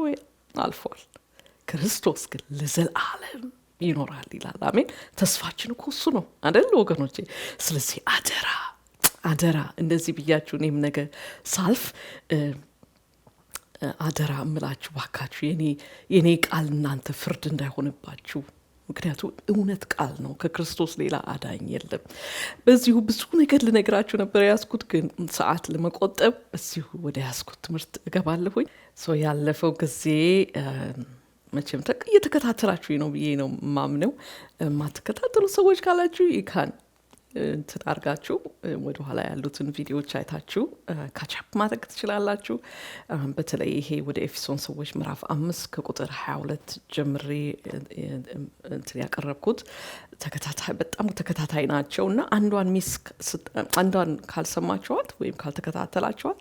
አልፏል። ክርስቶስ ግን ለዘላለም ይኖራል ይላል። አሜን። ተስፋችን እኮ እሱ ነው አይደል ወገኖቼ? ስለዚህ አደራ እንደዚህ ብያችሁ እኔም ነገር ሳልፍ አደራ እምላችሁ ባካችሁ የኔ ቃል እናንተ ፍርድ እንዳይሆንባችሁ። ምክንያቱም እውነት ቃል ነው፣ ከክርስቶስ ሌላ አዳኝ የለም። በዚሁ ብዙ ነገር ልነግራችሁ ነበር ያስኩት፣ ግን ሰዓት ለመቆጠብ በዚሁ ወደ ያስኩት ትምህርት እገባለሁኝ። ያለፈው ጊዜ መቼም እየተከታተላችሁ ነው ብዬ ነው ማምነው። ማትከታተሉ ሰዎች ካላችሁ ይካን ትዳርጋችሁ ወደ ኋላ ያሉትን ቪዲዮዎች አይታችሁ ካቻፕ ማድረግ ትችላላችሁ። በተለይ ይሄ ወደ ኤፌሶን ሰዎች ምዕራፍ 5 ከቁጥር 22 ጀምሬ ያቀረብኩት በጣም ተከታታይ ናቸው እና አንዷን ካልሰማችኋት ወይም ካልተከታተላችኋት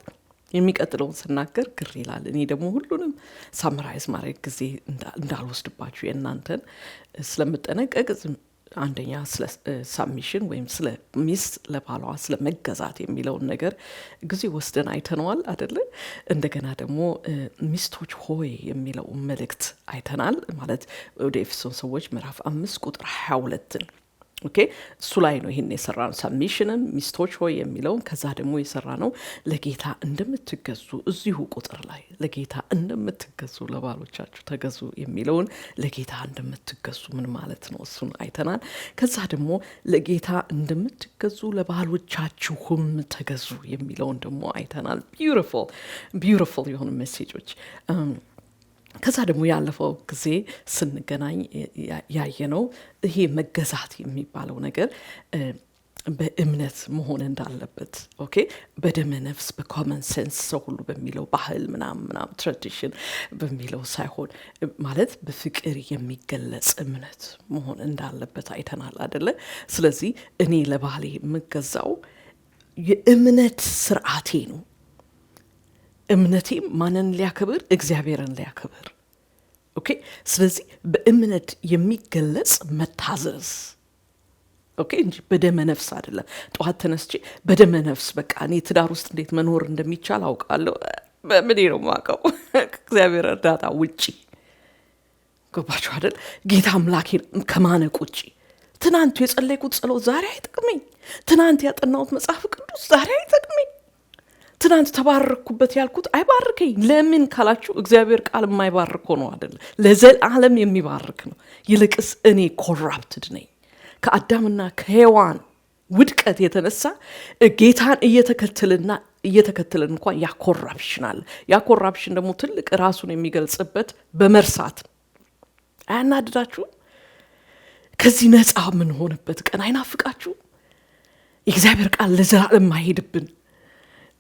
የሚቀጥለውን ስናገር ግር ይላል። እኔ ደግሞ ሁሉንም ሳምራይዝ ማድረግ ጊዜ እንዳልወስድባችሁ የእናንተን ስለምጠነቀቅ አንደኛ ስለ ሳብሚሽን ወይም ስለ ሚስት ለባሏ ስለ መገዛት የሚለውን ነገር ጊዜ ወስደን አይተነዋል አይደለ? እንደገና ደግሞ ሚስቶች ሆይ የሚለው መልእክት አይተናል። ማለት ወደ ኤፌሶን ሰዎች ምዕራፍ 5 ቁጥር 22 ኦኬ እሱ ላይ ነው ይሄን የሰራ ነው ሳብሚሽንን ሚስቶች ሆይ የሚለውን። ከዛ ደግሞ የሰራ ነው ለጌታ እንደምትገዙ እዚሁ ቁጥር ላይ ለጌታ እንደምትገዙ ለባሎቻችሁ ተገዙ የሚለውን ለጌታ እንደምትገዙ ምን ማለት ነው እሱን አይተናል። ከዛ ደግሞ ለጌታ እንደምትገዙ ለባሎቻችሁም ተገዙ የሚለውን ደግሞ አይተናል። ቢዩቲፉል የሆኑ ሜሴጆች። ከዛ ደግሞ ያለፈው ጊዜ ስንገናኝ ያየነው ይሄ መገዛት የሚባለው ነገር በእምነት መሆን እንዳለበት ኦኬ በደመ ነፍስ በኮመን ሴንስ ሰው ሁሉ በሚለው ባህል ምናምን ትራዲሽን በሚለው ሳይሆን ማለት በፍቅር የሚገለጽ እምነት መሆን እንዳለበት አይተናል አይደለ? ስለዚህ እኔ ለባሌ የምገዛው የእምነት ስርዓቴ ነው። እምነቴ ማንን ሊያከብር? እግዚአብሔርን ሊያከብር። ኦኬ ስለዚህ በእምነት የሚገለጽ መታዘዝ ኦኬ እንጂ በደመ ነፍስ አይደለም። ጠዋት ተነስቼ በደመ ነፍስ በቃ እኔ ትዳር ውስጥ እንዴት መኖር እንደሚቻል አውቃለሁ በምን ነው የማውቀው እግዚአብሔር እርዳታ ውጪ። ገባችሁ አይደል? ጌታ አምላኬን ከማነቅ ውጪ ትናንት የጸለይኩት ጸሎት ዛሬ አይጠቅመኝ፣ ትናንት ያጠናሁት መጽሐፍ ቅዱስ ዛሬ አይጠቅመኝ፣ ትናንት ተባረኩበት ያልኩት አይባርከኝ። ለምን ካላችሁ እግዚአብሔር ቃል የማይባርክ ሆኖ አይደለም፣ ለዘላለም የሚባርክ ነው። ይልቅስ እኔ ኮራፕትድ ነኝ። ከአዳምና ከሔዋን ውድቀት የተነሳ ጌታን እየተከተልን እንኳን ያኮራፕሽናል። ያኮራፕሽን ደግሞ ትልቅ ራሱን የሚገልጽበት በመርሳት አያናድዳችሁ? ከዚህ ነፃ የምንሆንበት ቀን አይናፍቃችሁ? የእግዚአብሔር ቃል ለዘላለም ማይሄድብን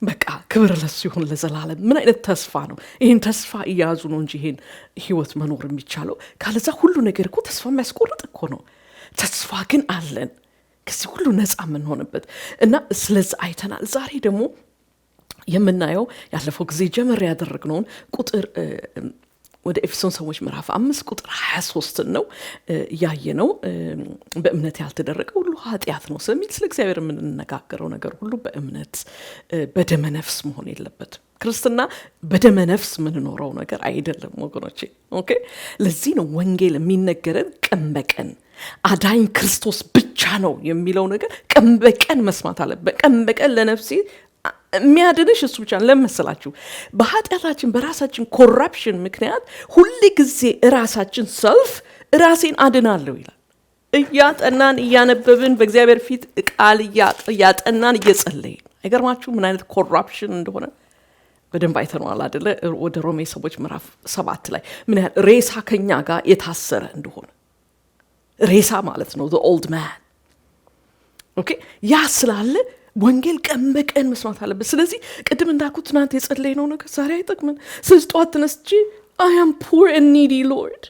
በቃ ክብር ለሱ ይሁን ለዘላለም። ምን አይነት ተስፋ ነው! ይሄን ተስፋ እያያዙ ነው እንጂ ይሄን ህይወት መኖር የሚቻለው። ካለዛ ሁሉ ነገር እኮ ተስፋ የሚያስቆርጥ እኮ ነው። ተስፋ ግን አለን ከዚህ ሁሉ ነፃ የምንሆንበት እና ስለዚህ አይተናል። ዛሬ ደግሞ የምናየው ያለፈው ጊዜ ጀመር ያደረግነውን ቁጥር ወደ ኤፌሶን ሰዎች ምዕራፍ 5 ቁጥር 23 ነው ያየነው። በእምነት ያልተደረገ ሁሉ ኃጢአት ነው ስለሚል ስለ እግዚአብሔር የምንነጋገረው ነገር ሁሉ በእምነት በደመ ነፍስ መሆን የለበትም። ክርስትና በደመ ነፍስ የምንኖረው ነገር አይደለም ወገኖቼ። ኦኬ ለዚህ ነው ወንጌል የሚነገረን ቀን በቀን አዳኝ ክርስቶስ ብቻ ነው የሚለው ነገር ቀን በቀን መስማት አለበት። ቀን በቀን ለነፍሴ የሚያድንሽ እሱ ብቻ ነው። ለምሳላችሁ በኃጢአታችን በራሳችን ኮራፕሽን ምክንያት ሁሉ ጊዜ ራሳችን ራሴን አድናለሁ ይላል። እያጠናን እያነበብን በእግዚአብሔር ፊት ቃል እያጠናን እየጸለይን አይገርማችሁ ምን አይነት ኮራፕሽን እንደሆነ በደንብ አይተነዋል አይደለ? ወደ ሮሜ ሰዎች ምዕራፍ 7 ላይ ምን ያህል ሬሳ ከኛ ጋር የታሰረ እንደሆነ ሬሳ ማለት ነው the old man ኦኬ ያ ስላለ ወንጌል ቀን በቀን መስማት አለበት። ስለዚህ ቅድም እንዳልኩት ትናንት የጸለይነው ነገር ዛሬ አይጠቅመን። ስለዚህ ጠዋት ተነስቼ I am poor and needy Lord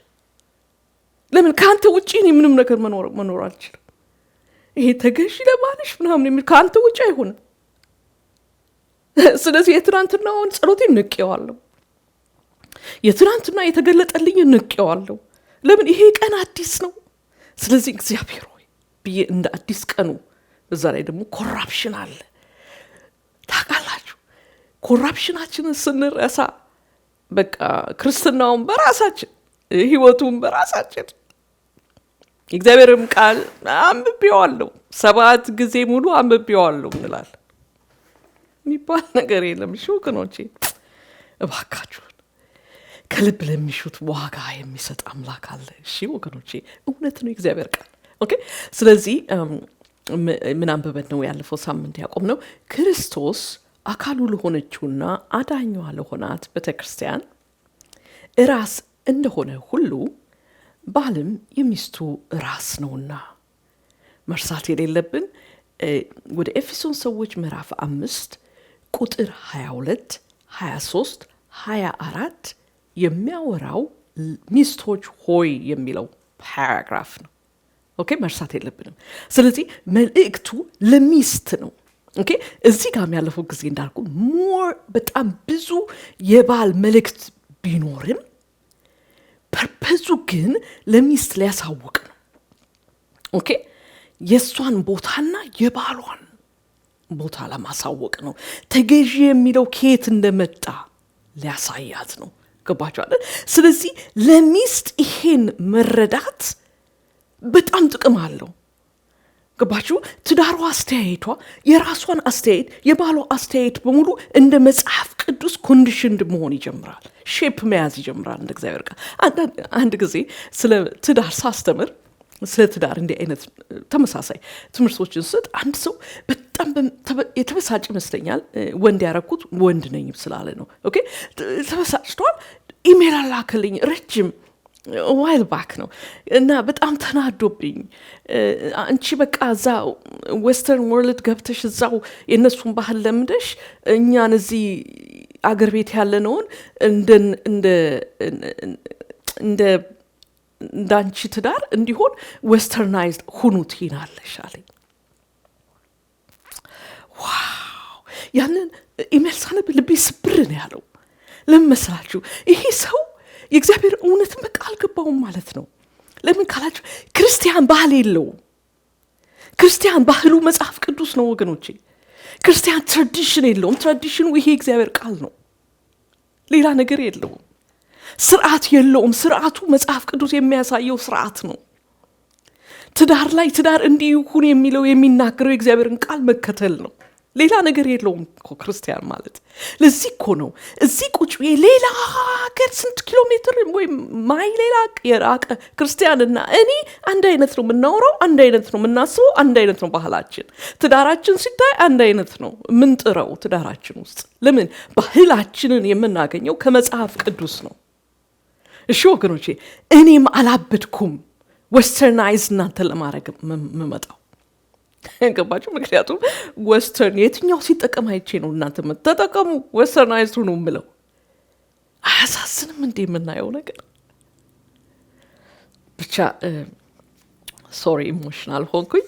ለምን ካንተ ውጪ እኔ ምንም ነገር መኖር አልችልም። ይሄ ተገዢ ለባልሽ ምናምን የሚል ካንተ ውጪ አይሆንም። ስለዚህ የትናንትናውን ጸሎቴን ንቄዋለሁ፣ የትናንትና የተገለጠልኝ ንቄዋለሁ። ለምን ይሄ ቀን አዲስ ነው። ስለዚህ እግዚአብሔር ሆይ ብዬ እንደ አዲስ ቀኑ በዛ ላይ ደግሞ ኮራፕሽን አለ። ታውቃላችሁ ኮራፕሽናችንን ስንረሳ በቃ ክርስትናውን በራሳችን ህይወቱን በራሳችን እግዚአብሔርም ቃል አንብቤዋለሁ 7 ጊዜ ሙሉ አንብቤዋለሁ እንላለን የሚባል ነገር የለም። እሺ ወገኖቼ እባካችሁ ከልብ ለሚሹት ዋጋ የሚሰጥ አምላክ አለ። እሺ ወገኖቼ እውነት ነው እግዚአብሔር ቃል ኦኬ። ስለዚህ ምን አንብበን ነው ያለፈው ሳምንት ያቆም ነው ክርስቶስ አካሉ ለሆነችውና አዳኟ ለሆናት ቤተክርስቲያን ራስ እንደሆነ ሁሉ ባልም የሚስቱ ራስ ነውና። መርሳት የሌለብን ወደ ኤፌሶን ሰዎች ምዕራፍ 5 ቁጥር 22 23 24 የሚያወራው ሚስቶች ሆይ የሚለው ፓራግራፍ ነው። ኦኬ መርሳት የለብንም። ስለዚህ መልእክቱ ለሚስት ነው። ኦኬ እዚህ ጋር ያለፈው ጊዜ እንዳልኩ በጣም ብዙ የባል መልእክት ቢኖርም ፐርፐዙ ግን ለሚስት ሊያሳውቅ ነው። ኦኬ የሷን ቦታና የባሏን ቦታ ለማሳወቅ ነው። ተገዢ የሚለው ከየት እንደመጣ ሊያሳያት ነው። ገባችሁ አይደል? ስለዚህ ለሚስት ይሄን መረዳት በጣም ጥቅም አለው። ገባችሁ? ትዳሯ አስተያየቷ፣ የራሷን አስተያየት፣ የባሏ አስተያየት በሙሉ እንደ መጽሐፍ ቅዱስ ኮንዲሽንድ መሆን ይጀምራል፣ ሼፕ መያዝ ይጀምራል እንደ እግዚአብሔር ቃል። አንድ ጊዜ ስለ ትዳር ሳስተምር ስለ ትዳር እንዲህ አይነት ተመሳሳይ ትምህርቶችን ስጥ አንድ ሰው በጣም የተበሳጭ ይመስለኛል። ወንድ ያረኩት ወንድ ነኝ ስላለ ነው። ኦኬ ተበሳጭቷል። ኢሜል አላከልኝ ረጅም ዋይል ባክ ነው እና በጣም ተናዶብኝ። አንቺ በቃ እዛ ዌስተርን ወርልድ ገብተሽ እዛው የእነሱን ባህል ለምደሽ እኛን እዚህ አገር ቤት ያለነውን እንዳንቺ ትዳር እንዲሆን ዌስተርናይዝድ ሁኑት ይናለሽ አለኝ። ዋው! ያንን ኢሜል ሳነብ ልቤ ስብር ነው ያለው። ለምን መሰላችሁ? ይሄ ሰው የእግዚአብሔር እውነትን በቃ አልገባውም ማለት ነው። ለምን ካላችሁ ክርስቲያን ባህል የለውም። ክርስቲያን ባህሉ መጽሐፍ ቅዱስ ነው ወገኖቼ። ክርስቲያን ትራዲሽን የለውም። ትራዲሽኑ ይሄ እግዚአብሔር ቃል ነው፣ ሌላ ነገር የለውም። ስርዓት የለውም። ስርዓቱ መጽሐፍ ቅዱስ የሚያሳየው ስርዓት ነው። ትዳር ላይ ትዳር እንዲሁን የሚለው የሚናገረው የእግዚአብሔርን ቃል መከተል ነው፣ ሌላ ነገር የለውም እኮ ክርስቲያን ማለት። ለዚህ እኮ ነው እዚህ ቁጭ ሌላ ሀገር ስንት ኪሎ ሜትር ወይም ማይ ሌላ የራቀ ክርስቲያንና እኔ አንድ አይነት ነው የምናወራው፣ አንድ አይነት ነው የምናስበው፣ አንድ አይነት ነው ባህላችን። ትዳራችን ሲታይ አንድ አይነት ነው የምንጥረው ትዳራችን ውስጥ። ለምን? ባህላችንን የምናገኘው ከመጽሐፍ ቅዱስ ነው። እሺ ወገኖቼ፣ እኔም አላበድኩም ዌስተርናይዝ እናንተን ለማድረግ መመጣው። ገባችሁ? ምክንያቱም ዌስተርን የትኛው ሲጠቀም አይቼ ነው እናንተ ተጠቀሙ ዌስተርናይዝ ሁኑ ምለው። አያሳዝንም እንዴ የምናየው ነገር? ብቻ ሶሪ ኢሞሽናል ሆንኩኝ።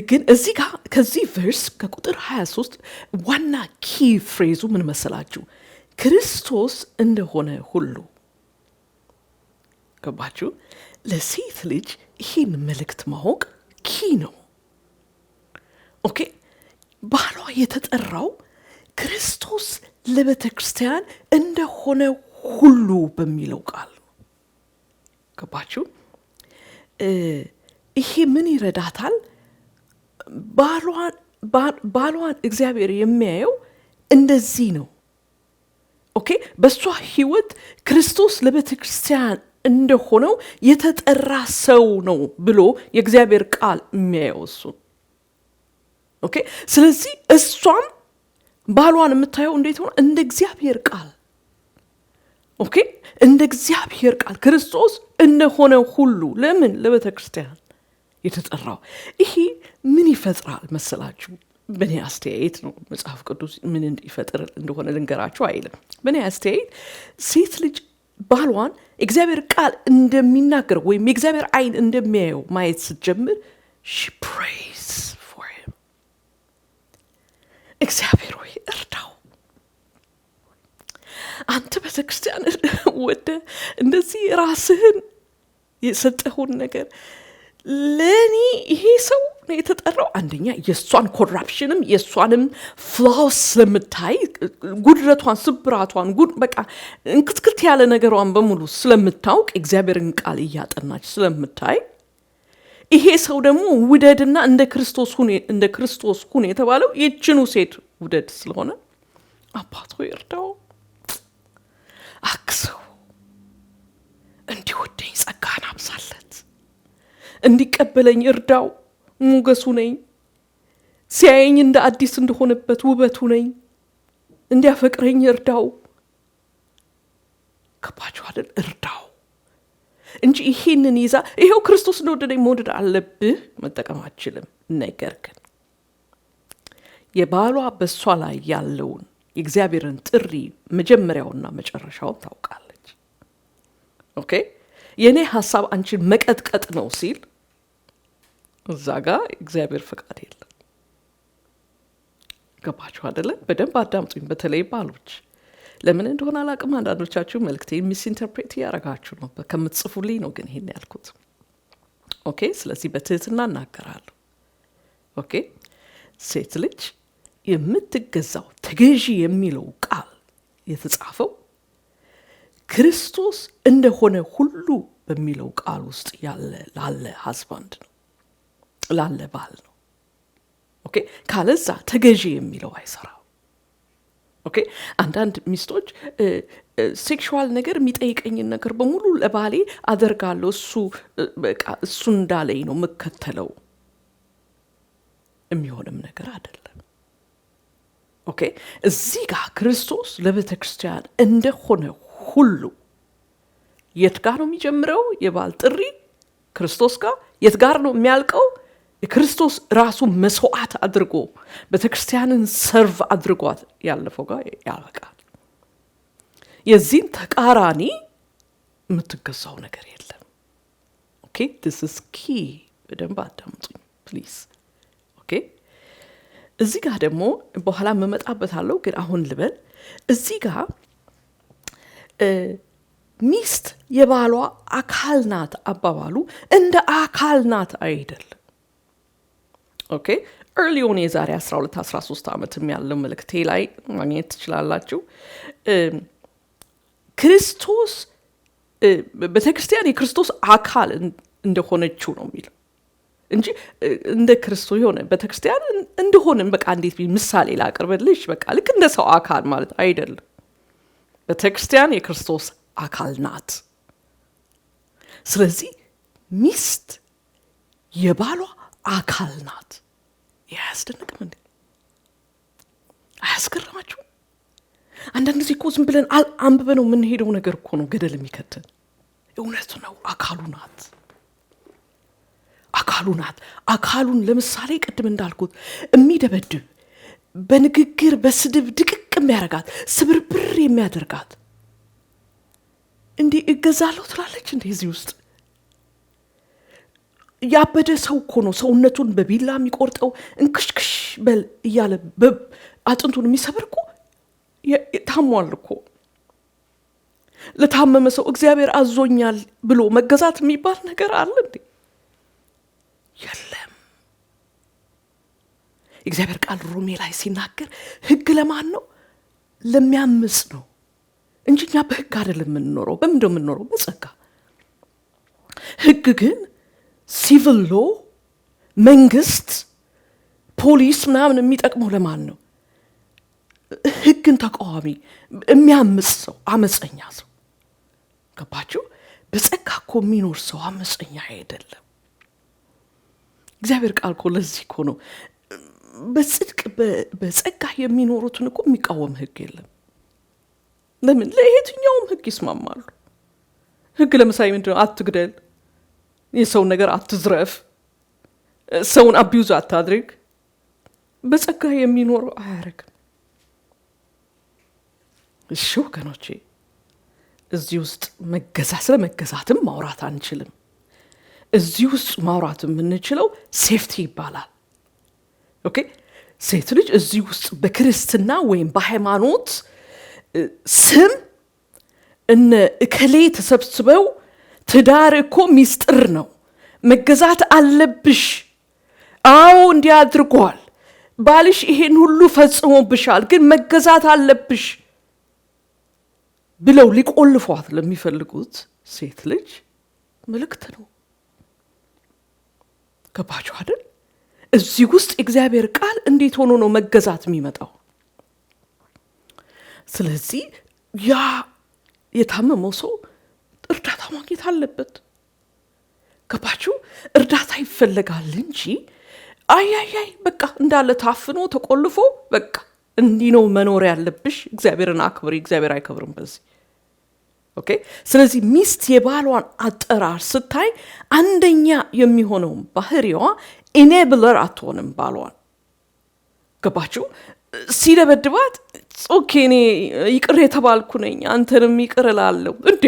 ግን እዚህ ጋር ከዚህ ቨርስ ከቁጥር 23 ዋና ኪ ፍሬዙ ምን መሰላችሁ? ክርስቶስ እንደሆነ ሁሉ። ገባችሁ? ለሴት ልጅ ይህን መልእክት ማወቅ ኪ ነው። ኦኬ ባሏ የተጠራው ክርስቶስ ለቤተ ክርስቲያን እንደሆነ ሁሉ በሚለው ቃል ነው። ገባችሁ? ይሄ ምን ይረዳታል? ባሏን እግዚአብሔር የሚያየው እንደዚህ ነው። ኦኬ በሷ ህይወት ክርስቶስ ለቤተ ክርስቲያን እንደሆነው የተጠራ ሰው ነው ብሎ የእግዚአብሔር ቃል የሚያየው እሱ። ኦኬ ስለዚህ እሷም ባሏን የምታየው እንዴት ሆነ? እንደ እግዚአብሔር ቃል። ኦኬ እንደ እግዚአብሔር ቃል ክርስቶስ እንደሆነ ሁሉ። ለምን? ለቤተ ክርስቲያን የተጠራው። ይሄ ምን ይፈጥራል መሰላችሁ? በእኔ አስተያየት ነው። መጽሐፍ ቅዱስ ምን እንዲፈጥር እንደሆነ ልንገራችሁ አይልም። በእኔ አስተያየት ሴት ልጅ ባሏን እግዚአብሔር ቃል እንደሚናገር ወይም የእግዚአብሔር አይን እንደሚያየው ማየት ስትጀምር she prays for him። እግዚአብሔር ሆይ እርዳው። አንተ ቤተክርስቲያን ወደ እንደዚህ ራስህን የሰጠውን ነገር ለኔ ይሄ ሰው ነው የተጠራው። አንደኛ የሷን ኮራፕሽንም የሷንም ፍላውስ ስለምታይ ጉድረቷን፣ ስብራቷን፣ በቃ እንክትክት ያለ ነገሯን በሙሉ ስለምታውቅ እግዚአብሔርን ቃል እያጠናች ስለምታይ ይሄ ሰው ደግሞ ውደድና እንደ ክርስቶስ ሁን የተባለው ይችኑ ሴት ውደድ ስለሆነ አባቶ ይርዳው፣ አክሰው፣ እንዲወደኝ ጸጋን አብዛለት፣ እንዲቀበለኝ እርዳው፣ ሞገሱ ነኝ፣ ሲያየኝ እንደ አዲስ እንደሆነበት ውበቱ ነኝ፣ እንዲያፈቅረኝ እርዳው። ከባችሁ አይደል? እርዳው እንጂ ይሄንን ይዛ ይሄው ክርስቶስ እንደወደደኝ መውደድ አለብህ መጠቀም አትችልም። ነገር ግን የባሏ በሷ ላይ ያለውን የእግዚአብሔርን ጥሪ መጀመሪያውና መጨረሻውን ታውቃለች። ኦኬ የኔ ሐሳብ አንቺን መቀጥቀጥ ነው ሲል እዛ ጋር እግዚአብሔር ፈቃድ የለም። ገባችሁ አይደለ? በደንብ አዳምጡኝ፣ በተለይ ባሎች። ለምን እንደሆነ አላቅም፣ አንዳንዶቻችሁ መልእክቴን ሚስ ኢንተርፕሬት ያደርጋችሁ ነው ከምትጽፉልኝ ነው። ግን ይሄን ያልኩት ኦኬ ስለዚህ በትህትና እናገራለሁ ኦኬ ሴት ልጅ የምትገዛው ተገዢ የሚለው ቃል የተጻፈው ክርስቶስ እንደሆነ ሁሉ በሚለው ቃል ውስጥ ላለ husband ነው ላለ ባል ነው ኦኬ ካለዛ ተገዢ የሚለው አይሰራው ኦኬ አንዳንድ ሚስቶች ሴክሹዋል ነገር የሚጠይቀኝ ነገር በሙሉ ለባሌ አደርጋለሁ እሱ እንዳለኝ ነው መከተለው የሚሆንም ነገር አይደለም ኦኬ እዚህ ጋር ክርስቶስ ለቤተክርስቲያን እንደሆነ ሁሉ የት ጋር ነው የሚጀምረው የባል ጥሪ ክርስቶስ ጋር የት ጋር ነው የሚያልቀው የክርስቶስ ራሱ መስዋዕት አድርጎ ቤተክርስቲያንን ሰርቭ አድርጓት ያለፈው ጋር ያልቃል የዚህን ተቃራኒ የምትገዛው ነገር የለም ኦኬ this is key በደንብ አዳምጡኝ ፕሊዝ ኦኬ እዚህ ጋር ደግሞ በኋላ መመጣበታለሁ ግን አሁን ልበል እዚህ ጋር ሚስት የባሏ አካል ናት አባባሉ እንደ አካል ናት አይደል ኦኬ early on የዛሬ 12-13 ዓመትም ያለው መልእክቴ ላይ ማግኘት ትችላላችሁ ክርስቶስ ቤተክርስቲያን የክርስቶስ አካል እንደሆነችው ነው የሚለው እንጂ እንደ ክርስቶስ የሆነ ቤተክርስቲያን እንደሆነ በቃ እንዴት ምሳሌ ላቀርብልሽ በቃ ልክ እንደ ሰው አካል ማለት አይደለም ቤተክርስቲያን የክርስቶስ አካል ናት ስለዚህ ሚስት የባሏ አካል ናት ያስደንቅም እንዴ አያስገርማችሁ አንዳንድ ጊዜ እኮ ዝም ብለን አንብበነው የምንሄደው ነገር እኮ ነው ገደል የሚከተን እውነት ነው አካሉ ናት አካሉን ለምሳሌ ቅድም እንዳልኩት የሚደበድብ በንግግር በስድብ ድቅቅ የሚያደርጋት ስብርብር የሚያደርጋት እንዴ እገዛለሁ ትላለች እንዴ እዚህ ውስጥ ያበደ ሰው እኮ ነው ሰውነቱን በቢላ የሚቆርጠው እንክሽክሽ በል እያለ አጥንቱን የሚሰብር እኮ ታሟል እኮ ለታመመ ሰው እግዚአብሔር አዞኛል ብሎ መገዛት የሚባል ነገር አለ እንዴ የለም እግዚአብሔር ቃል ሮሜ ላይ ሲናገር ህግ ለማን ነው ለሚያምጽ ነው እንጂኛ በህግ አይደለም የምንኖረው በምንድነው የምንኖረው በጸጋ ህግ ግን ሲቪል ሎ መንግስት ፖሊስ ምናምን የሚጠቅመው ለማን ነው ህግን ተቃዋሚ የሚያምጽ ሰው አመፀኛ ሰው ገባችሁ በጸጋ እኮ የሚኖር ሰው አመፀኛ አይደለም እግዚአብሔር ቃል እኮ ለዚህ እኮ ነው በጽድቅ በጸጋ የሚኖሩትን እኮ የሚቃወም ህግ የለም ለምን ለየትኛውም ህግ ይስማማሉ ህግ ለምሳሌ ምንድነው አትግደል የሰው ነገር አትዝረፍ ሰውን አቢዩዝ አታድርግ በጸጋ የሚኖር አያረግም እሺ ወገኖቼ እዚህ ውስጥ ስለመገዛትም ማውራት አንችልም እዚህ ውስጥ ማውራት የምንችለው ሴፍቲ ይባላል ኦኬ ሴት ልጅ እዚህ ውስጥ በክርስትና ወይም በሃይማኖት ስም እነ እከሌ ተሰብስበው ትዳር እኮ ሚስጥር ነው መገዛት አለብሽ አዎ እንዲያድርጓል ባልሽ ይሄን ሁሉ ፈጽሞብሻል ግን መገዛት አለብሽ ብለው ሊቆልፏት ለሚፈልጉት ሴት ልጅ መልእክት ነው ገባችሁ አይደል እዚህ ውስጥ እግዚአብሔር ቃል እንዴት ሆኖ ነው መገዛት የሚመጣው ስለዚህ ያ የታመመው ሰው እርዳታ ማግኘት አለበት ገባችሁ እርዳታ ይፈልጋል እንጂ አይ በቃ እንዳለ ታፍኖ ተቆልፎ በቃ እንዲህ ነው መኖር ያለብሽ እግዚአብሔርን አክብሪ እግዚአብሔር አይከብርም በዚህ ኦኬ ስለዚህ ሚስት የባሏን አጠራር ስታይ አንደኛ የሚሆነው ባህሪዋ ኢኔብለር አትሆንም ባሏን ገባችሁ ሲደበድባት ኦኬ እኔ ይቅር የተባልኩ ነኝ አንተንም ይቅር እላለሁ እንዴ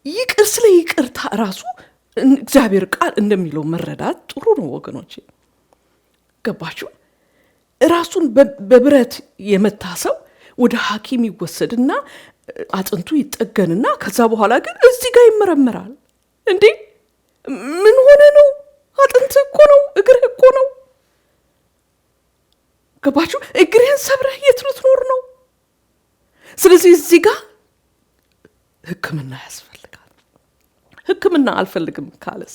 ይቅር ስለ ይቅርታ ራሱ እግዚአብሔር ቃል እንደሚለው መረዳት ጥሩ ነው ወገኖቼ ገባችሁ ራሱን በብረት የመታሰው ወደ ሐኪም ይወሰድና አጥንቱ ይጠገንና ከዛ በኋላ ግን እዚህ ጋር ይመረመራል እንዴ ምን ሆነ ነው? አጥንት እኮ ነው፣ እግርህ እኮ ነው። ገባችሁ? እግርህን ሰብረህ የት ልትኖር ነው? ስለዚህ እዚህ ጋር ሕክምና ያስፈልጋል። ሕክምና አልፈልግም ካለስ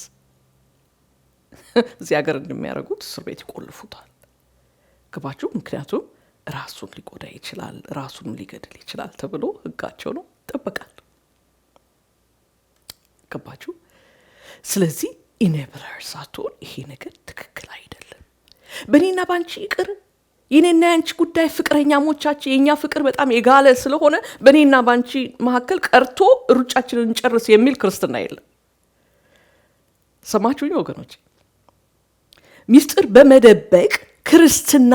እዚህ ሀገር እንደሚያደርጉት እስር ቤት ይቆልፉታል። ገባችሁ? ምክንያቱም ራሱን ሊጎዳ ይችላል፣ ራሱን ሊገድል ይችላል ተብሎ ሕጋቸው ነው፣ ይጠበቃል። ገባችሁ? ስለዚህ ኢኔብለርስ አትሆን። ይሄ ነገር ትክክል አይደለም። በእኔና ባንቺ ይቅር፣ የኔና ያንቺ ጉዳይ ፍቅረኛሞቻችን፣ የኛ ፍቅር በጣም የጋለ ስለሆነ በእኔና ባንቺ መካከል ቀርቶ ሩጫችንን እንጨርስ የሚል ክርስትና የለም። ሰማችሁኝ ወገኖች? ሚስጥር በመደበቅ ክርስትና፣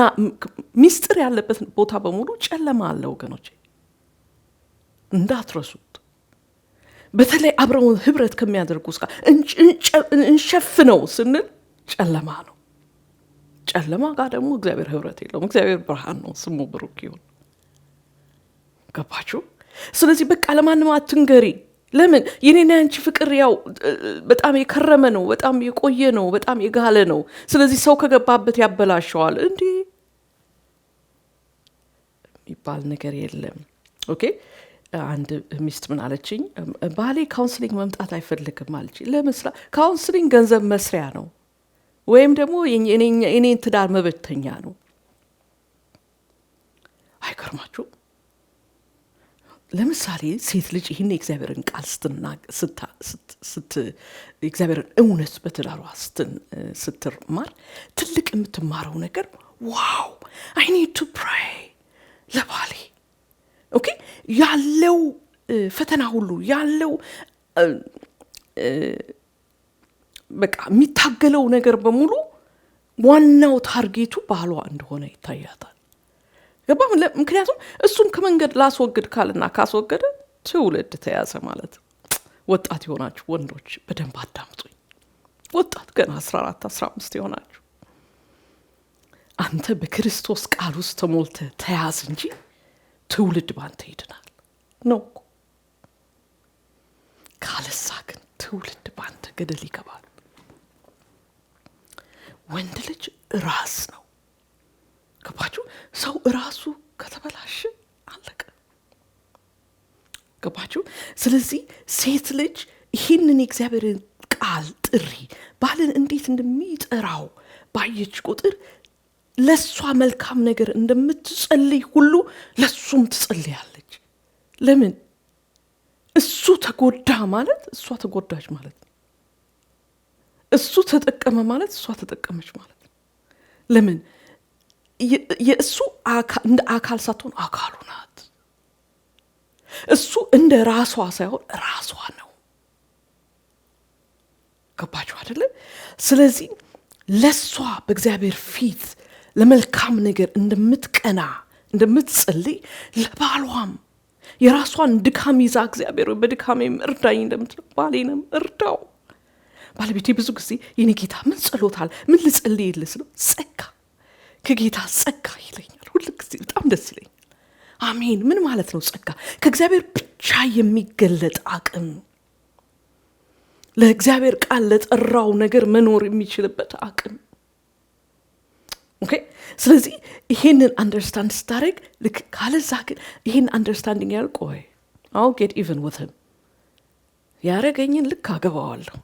ሚስጥር ያለበት ቦታ በሙሉ ጨለማ አለ ወገኖች፣ እንዳትረሱት። በተለይ አብረው ህብረት ከሚያደርጉ ጋር እንሸፍነው ስንል ጨለማ ነው። ጨለማ ጋር ደግሞ እግዚአብሔር ህብረት የለውም። እግዚአብሔር ብርሃን ነው፣ ስሙ ብሩክ ይሁን። ገባችሁ? ስለዚህ በቃ ለማንም አትንገሪ። ለምን? የኔና ያንቺ ፍቅር ያው በጣም የከረመ ነው፣ በጣም የቆየ ነው፣ በጣም የጋለ ነው። ስለዚህ ሰው ከገባበት ያበላሸዋል። እንዴ የሚባል ነገር የለም። ኦኬ። አንድ ሚስት ምን አለችኝ? ባሌ ካውንስሊንግ መምጣት አይፈልግም አለችኝ። ለምስላ ካውንስሊንግ ገንዘብ መስሪያ ነው ወይም ደግሞ የኔን ትዳር መበተኛ ነው። አይገርማችሁም? ለምሳሌ ሴት ልጅ ይህን የእግዚአብሔርን ቃል የእግዚአብሔርን እውነት በትዳሯ ስትማር ትልቅ የምትማረው ነገር ዋው አይ ኒድ ቱ ፕሬይ ለባሌ። ኦኬ ያለው ፈተና ሁሉ ያለው በቃ የሚታገለው ነገር በሙሉ ዋናው ታርጌቱ ባሏ እንደሆነ ይታያታል። ገባ? ምክንያቱም እሱም ከመንገድ ላስወግድ ካልና ካስወገደ ትውልድ ተያዘ ማለት። ወጣት የሆናችሁ ወንዶች በደንብ አዳምጡኝ። ወጣት ገና 14 15 የሆናችሁ አንተ በክርስቶስ ቃል ውስጥ ተሞልተ ተያዝ እንጂ ትውልድ ባንተ ይድናል ነው። ካለሳ ግን ትውልድ ባንተ ገደል ይገባል። ወንድ ልጅ ራስ ነው። ገባችሁ? ሰው ራሱ ከተበላሸ አለቀ። ገባችሁ? ስለዚህ ሴት ልጅ ይህንን የእግዚአብሔርን ቃል ጥሪ ባልን እንዴት እንደሚጠራው ባየች ቁጥር ለሷ መልካም ነገር እንደምትጸልይ ሁሉ ለሱም ትጸልያለች። ለምን? እሱ ተጎዳ ማለት እሷ ተጎዳች ማለት ነው። እሱ ተጠቀመ ማለት እሷ ተጠቀመች ማለት ነው። ለምን? የእሱ እንደ አካል ሳትሆን አካሉ ናት። እሱ እንደ ራሷ ሳይሆን ራሷ ነው። ገባችሁ አይደለ? ስለዚህ ለሷ በእግዚአብሔር ፊት ለመልካም ነገር እንደምትቀና እንደምትጸልይ ለባሏም የራሷን ድካም ይዛ እግዚአብሔር በድካሜም እርዳኝ እንደምትለው ባሌንም እርዳው። ባለቤቴ ብዙ ጊዜ የኔ ጌታ ምን ጸሎታል ምን ልጸልይልህ ስለው ጸጋ ከጌታ ጸጋ ይለኛል። ሁሉ ጊዜ በጣም ደስ ይለኛል። አሜን። ምን ማለት ነው ጸጋ? ከእግዚአብሔር ብቻ የሚገለጥ አቅም፣ ለእግዚአብሔር ቃል ለጠራው ነገር መኖር የሚችልበት አቅም። ኦኬ። ስለዚህ ይሄንን አንደርስታንድ ስታደርግ ልክ ካለዛ ግን ይሄን አንደርስታንዲንግ ያልቆይ አው ጌት ኢቨን with him ያረገኝን ልክ አገባዋለሁ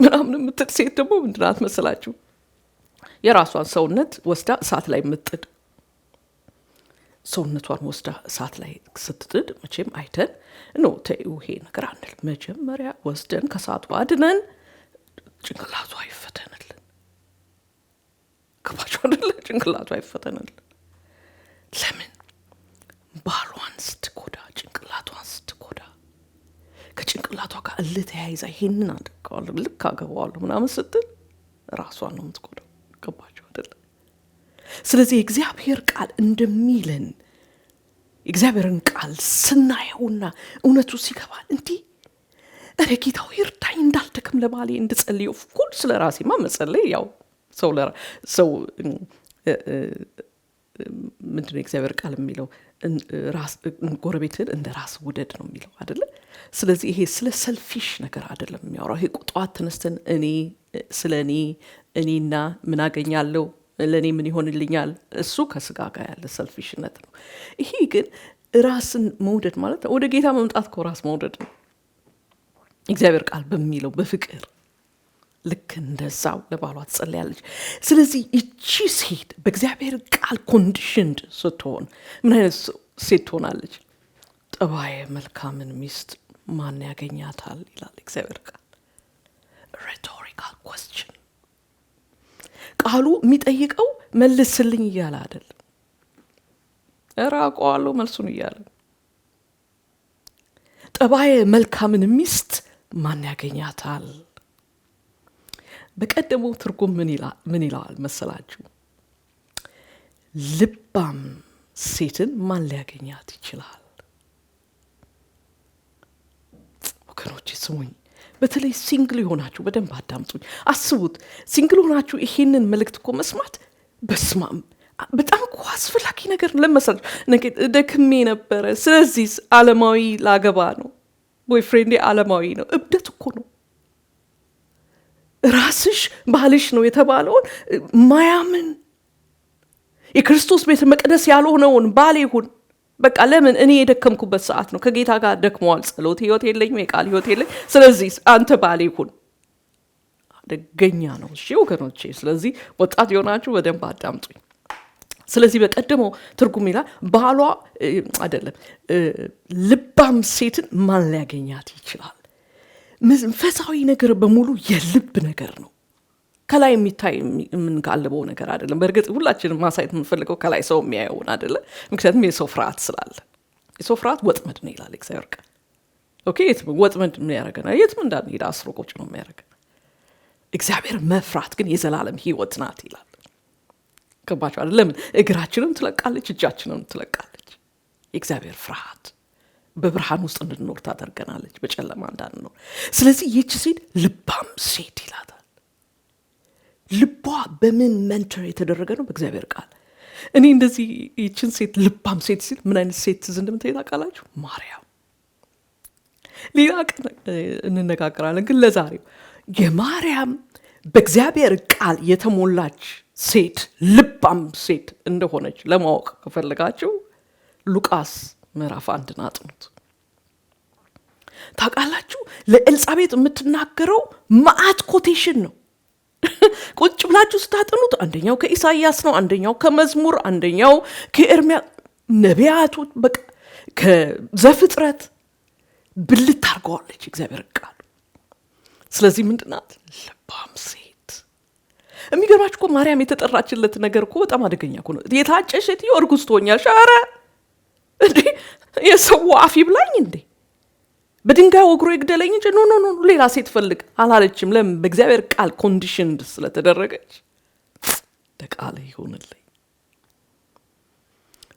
ምናምን የምትል ሴት ደግሞ ምንድናት መሰላችሁ? የራሷን ሰውነት ወስዳ እሳት ላይ ምጥድ። ሰውነቷን ወስዳ እሳት ላይ ስትጥድ መቼም አይተን ነው ተይው ይሄ ነገር አንል። መጀመሪያ ወስደን ከእሳቱ አድነን ጭንቅላቷ ይፈተንልን። ገባችሁ አይደለ? ጭንቅላቷ ይፈተንልን። ለምን? ባሏን ስትጎዳ፣ ጭንቅላቷን ስትጎዳ፣ ከጭንቅላቷ ጋር እልተያይዛ ይሄንን አድርገዋለሁ ልክ አገባዋለሁ ምናምን ስትል ራሷን ነው የምትጎዳው። ገባችሁ አይደለ? ስለዚህ እግዚአብሔር ቃል እንደሚለን እግዚአብሔርን ቃል ስናየውና እውነቱ ሲገባል እንዲህ እረ ጌታው ይርዳኝ እንዳልደክም ለባሌ እንድጸልየው ሁሉ ስለ ራሴማ መጸለይ ያው ሰው ምንድነው እግዚአብሔር ቃል የሚለው ጎረቤትን እንደ ራስ ውደድ ነው የሚለው አይደለ? ስለዚህ ይሄ ስለ ሰልፊሽ ነገር አይደለም የሚያወራው። ይሄ ጧት ተነስተን ስለ እኔና ምን አገኛለሁ፣ ለእኔ ምን ይሆንልኛል፣ እሱ ከስጋ ጋር ያለ ሰልፊሽነት ነው። ይሄ ግን ራስን መውደድ ማለት ወደ ጌታ መምጣት እኮ ራስ መውደድ ነው። እግዚአብሔር ቃል በሚለው በፍቅር ልክ እንደዛው ለባሏ ትጸልያለች። ስለዚህ እቺ ሴት በእግዚአብሔር ቃል ኮንዲሽንድ ስትሆን ምን አይነት ሴት ትሆናለች? ጠባየ መልካምን ሚስት ማን ያገኛታል ይላል እግዚአብሔር ቃል። ሬቶሪካል ኩዌስችን። ቃሉ የሚጠይቀው መልስልኝ እያለ አይደለም፣ እራቀዋለሁ መልሱን እያለ ጠባየ መልካምን ሚስት ማን ያገኛታል። በቀደመው ትርጉም ምን ይለዋል መሰላችሁ? ልባም ሴትን ማን ሊያገኛት ይችላል? ወገኖቼ ስሙኝ፣ በተለይ ሲንግል የሆናችሁ በደንብ አዳምጡኝ። አስቡት፣ ሲንግል ሆናችሁ ይሄንን መልእክት እኮ መስማት በስማም በጣም እኮ አስፈላጊ ነገር ለመሰላችሁ። ደክሜ ነበረ፣ ስለዚህ ዓለማዊ ላገባ ነው፣ ቦይፍሬንዴ ዓለማዊ ነው። እብደት እኮ ነው። ራስሽ ባልሽ ነው የተባለውን ማያምን የክርስቶስ ቤተ መቅደስ ያልሆነውን ባል ይሁን በቃ ለምን እኔ የደከምኩበት ሰዓት ነው፣ ከጌታ ጋር ደክመዋል፣ ጸሎት ህይወት የለኝም፣ የቃል ህይወት የለኝ፣ ስለዚህ አንተ ባል ይሁን። አደገኛ ነው። እሺ ወገኖቼ፣ ስለዚህ ወጣት የሆናችሁ በደንብ አዳምጡኝ። ስለዚህ በቀደመው ትርጉም ይላል ባሏ አይደለም ልባም ሴትን ማን ሊያገኛት ይችላል? መንፈሳዊ ነገር በሙሉ የልብ ነገር ነው። ከላይ የሚታይ የምንጋልበው ነገር አይደለም። በእርግጥ ሁላችንም ማሳየት የምንፈልገው ከላይ ሰው የሚያየውን አይደለም። ምክንያቱም የሰው ፍርሃት ስላለ። የሰው ፍርሃት ወጥመድ ነው ይላል እግዚአብሔር ቃል። ኦኬ፣ ወጥመድ ምን ያደርገናል? የትም እንዳንሄድ አስሮ ቁጭ ነው የሚያደርገን። እግዚአብሔር መፍራት ግን የዘላለም ህይወት ናት ይላል። ገባችሁ አይደል? ለምን እግራችንም ትለቃለች፣ እጃችንም ትለቃለች። የእግዚአብሔር ፍርሃት በብርሃን ውስጥ እንድንኖር ታደርገናለች፣ በጨለማ እንዳንኖር። ስለዚህ ይህች ሴት ልባም ሴት ይላታል። ልቧ በምን መንተር የተደረገ ነው? በእግዚአብሔር ቃል። እኔ እንደዚህ ይህችን ሴት ልባም ሴት ሲል ምን አይነት ሴት ትዝ እንደምትሄድ ታውቃላችሁ? ማርያም። ሌላ ቀን እንነጋገራለን፣ ግን ለዛሬው የማርያም በእግዚአብሔር ቃል የተሞላች ሴት ልባም ሴት እንደሆነች ለማወቅ ከፈለጋችሁ ሉቃስ ምዕራፍ 1 አጥኑት። ታውቃላችሁ ለኤልሳቤጥ የምትናገረው መዓት ኮቴሽን ነው። ቁጭ ብላችሁ ስታጥኑት አንደኛው ከኢሳይያስ ነው፣ አንደኛው ከመዝሙር፣ አንደኛው ከኤርምያስ ነቢያቱ፣ በቃ ከዘፍጥረት ብልት አድርገዋለች እግዚአብሔር ቃል። ስለዚህ ምንድናት? ልባም ሴት። የሚገርማችሁ እኮ ማርያም የተጠራችለት ነገር እኮ በጣም አደገኛ እኮ ነው። የታጨሽ ሴትዮ እርጉዝ ትሆኛለሽ። ኧረ እንዴ የሰው አፍ ይብላኝ እንዴ? በድንጋይ ወግሮ ይግደለኝ እንጂ ኖ ሌላ ሴት ፈልግ አላለችም። ለምን? በእግዚአብሔር ቃል ኮንዲሽንድ ስለተደረገች ለቃል ይሆንልኝ።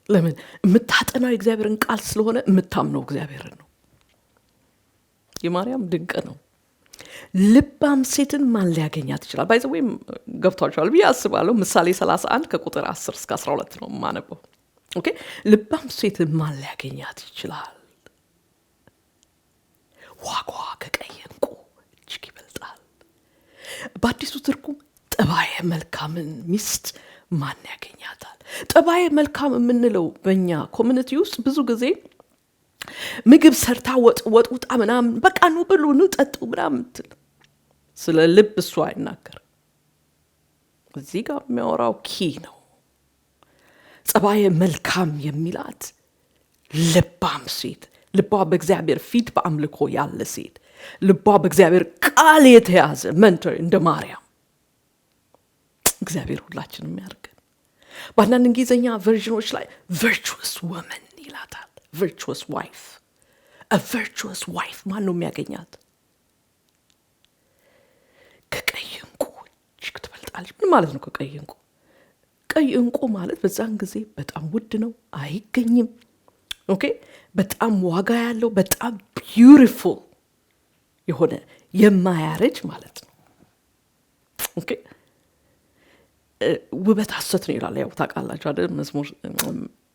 ለምን? የምታጠናው የእግዚአብሔርን ቃል ስለሆነ የምታምነው እግዚአብሔርን ነው። የማርያም ድንቅ ነው። ልባም ሴትን ማን ሊያገኛት ይችላል? ባይዘዌም ገብቷቸዋል ብዬ አስባለሁ። ምሳሌ 31 ከቁጥር 10 እስከ 12 ነው የማነበው። ኦኬ፣ ልባም ሴትን ማን ሊያገኛት ይችላል? ዋጋዋ ከቀይ ዕንቁ እጅግ ይበልጣል። በአዲሱ ትርጉም ጠባየ መልካምን ሚስት ማን ያገኛታል? ጠባየ መልካም የምንለው በእኛ ኮሚኒቲ ውስጥ ብዙ ጊዜ ምግብ ሰርታ ወጥውጣ ምናምን በቃ ነው ብሉ ነው ጠጡ ምናምን ትል። ስለ ልብ እሱ አይናገር። እዚህ ጋር የሚያወራው ኪ ነው። ጠባየ መልካም የሚላት ልባም ሴት፣ ልቧ በእግዚአብሔር ፊት በአምልኮ ያለ ሴት፣ ልቧ በእግዚአብሔር ቃል የተያዘ መንተር እንደ ማርያም። እግዚአብሔር ሁላችንም ያርገን። በአንዳንድ እንግሊዘኛ ቨርዥኖች ላይ virtuous woman ይላታል። virtuous wife. a virtuous wife ማን ነው የሚያገኛት? ከቀይ ዕንቁ እጅግ ትበልጣለች። ምን ማለት ነው ከቀይ ዕንቁ? ቀይ ዕንቁ ማለት በዛን ጊዜ በጣም ውድ ነው፣ አይገኝም። ኦኬ፣ በጣም ዋጋ ያለው በጣም ቢዩቲፉል የሆነ የማያረጅ ማለት ነው። ኦኬ፣ ውበት ሐሰት ነው ይላል። ያው ታውቃላችሁ አይደል? መዝሙር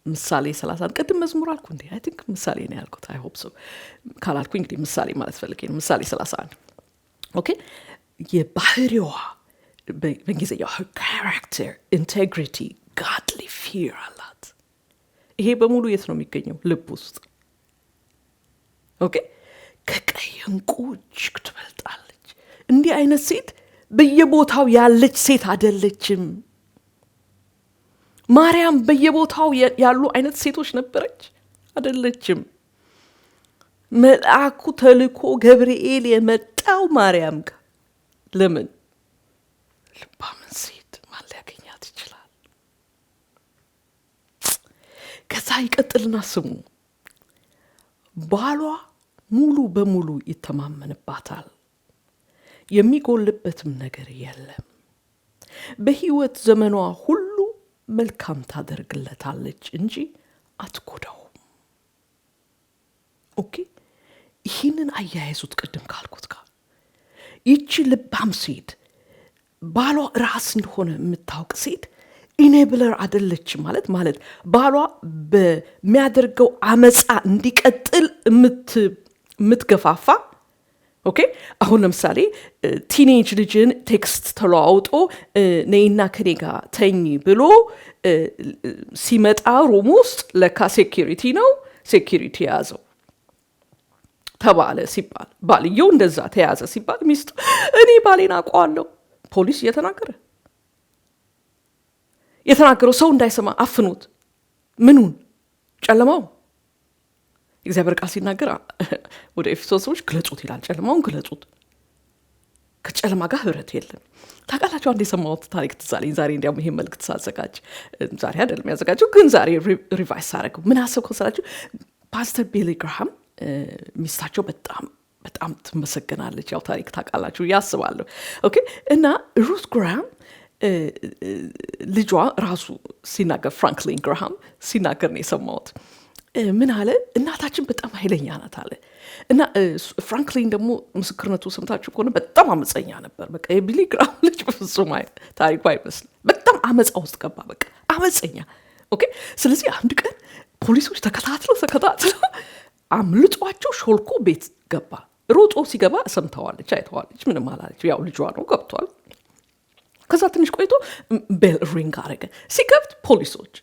ምሳሌ 30 ቅድም መዝሙር አልኩ እንዴ? አይ ቲንክ ምሳሌ ነው ያልኩት። አይ ሆፕ ሶ ካላልኩ እንግዲህ ምሳሌ ማለት ፈልጌ ነው። ምሳሌ 31 ኦኬ። የባህሪዋ በእንግሊዝኛው her character integrity godly fear አላት። ይሄ በሙሉ የት ነው የሚገኘው? ልብ ውስጥ። ኦኬ ከቀይ ዕንቁ እጅግ ትበልጣለች። እንዲህ አይነት ሴት በየቦታው ያለች ሴት አይደለችም። ማርያም በየቦታው ያሉ አይነት ሴቶች ነበረች አይደለችም። መልአኩ ተልኮ ገብርኤል የመጣው ማርያም ጋር ለምን? ልባምን ሴት ማን ሊያገኛት ይችላል? ከዛ ይቀጥልና ስሙ ባሏ ሙሉ በሙሉ ይተማመንባታል፣ የሚጎልበትም ነገር የለም። በህይወት ዘመኗ ሁሉ መልካም ታደርግለታለች እንጂ አትጎዳውም። ኦኬ ይህንን አያይዙት ቅድም ካልኩት ጋር። ይቺ ልባም ሴት ባሏ ራስ እንደሆነ የምታውቅ ሴት ኢኔብለር አይደለችም ማለት ባሏ በሚያደርገው አመፃ እንዲቀጥል የምትገፋፋ። ኦኬ አሁን ለምሳሌ ቲኔጅ ልጅን ቴክስት ተለዋውጦ ነይና ከኔ ጋር ተኝ ብሎ ሲመጣ ሩም ውስጥ ለካ ሴኪሪቲ ነው፣ ሴኪሪቲ ያዘው ተባለ ሲባል፣ ባልየው እንደዛ ተያዘ ሲባል ሚስቱ እኔ ባሌን አውቀዋለሁ፣ ፖሊስ የተናገረው ሰው እንዳይሰማ አፍኑት፣ ምኑን ጨለማው። እግዚአብሔር ቃል ሲናገር ወደ ኤፌሶን ሰዎች ግለጹት ይላል። ጨለማውን ግለጹት፣ ከጨለማ ጋር ህብረት የለም። ታውቃላችሁ አንድ የሰማሁት ታሪክ ትዝ አለኝ ዛሬ። እንዲያውም ይሄን መልእክት ሳዘጋጅ ዛሬ አይደለም ያዘጋጀው፣ ግን ዛሬ ሪቫይስ አደረገው። ምን አሰብኩ መሰላችሁ? ፓስተር ቢሊ ግርሃም ሚስታቸው በጣም ትመሰገናለች። ያው ታሪክ ታውቃላችሁ ያስባለሁ። ኦኬ እና ሩት ግርሃም ልጇ ራሱ ሲናገር፣ ፍራንክሊን ግርሃም ሲናገር ነው የሰማሁት። ምን አለ? እናታችን በጣም ኃይለኛ ናት አለ። እና ፍራንክሊን ደግሞ ምስክርነቱ ሰምታችሁ ከሆነ በጣም አመፀኛ ነበር። በቃ የቢሊ ግርሃም ልጅ በፍጹም ታሪኩ አይመስልም። በጣም አመፃ ውስጥ ገባ፣ በቃ አመፀኛ። ኦኬ ስለዚህ አንድ ቀን ፖሊሶች ተከታትለው አምልጧቸው ሾልኮ ቤት ገባ። ሮጦ ሲገባ ሰምተዋለች፣ አይተዋለች፣ ምንም አላለች። ያው ልጇ ነው ገብቷል። ከዛ ትንሽ ቆይቶ ቤል ሪንግ አረገ። ሲከፍት ፖሊሶች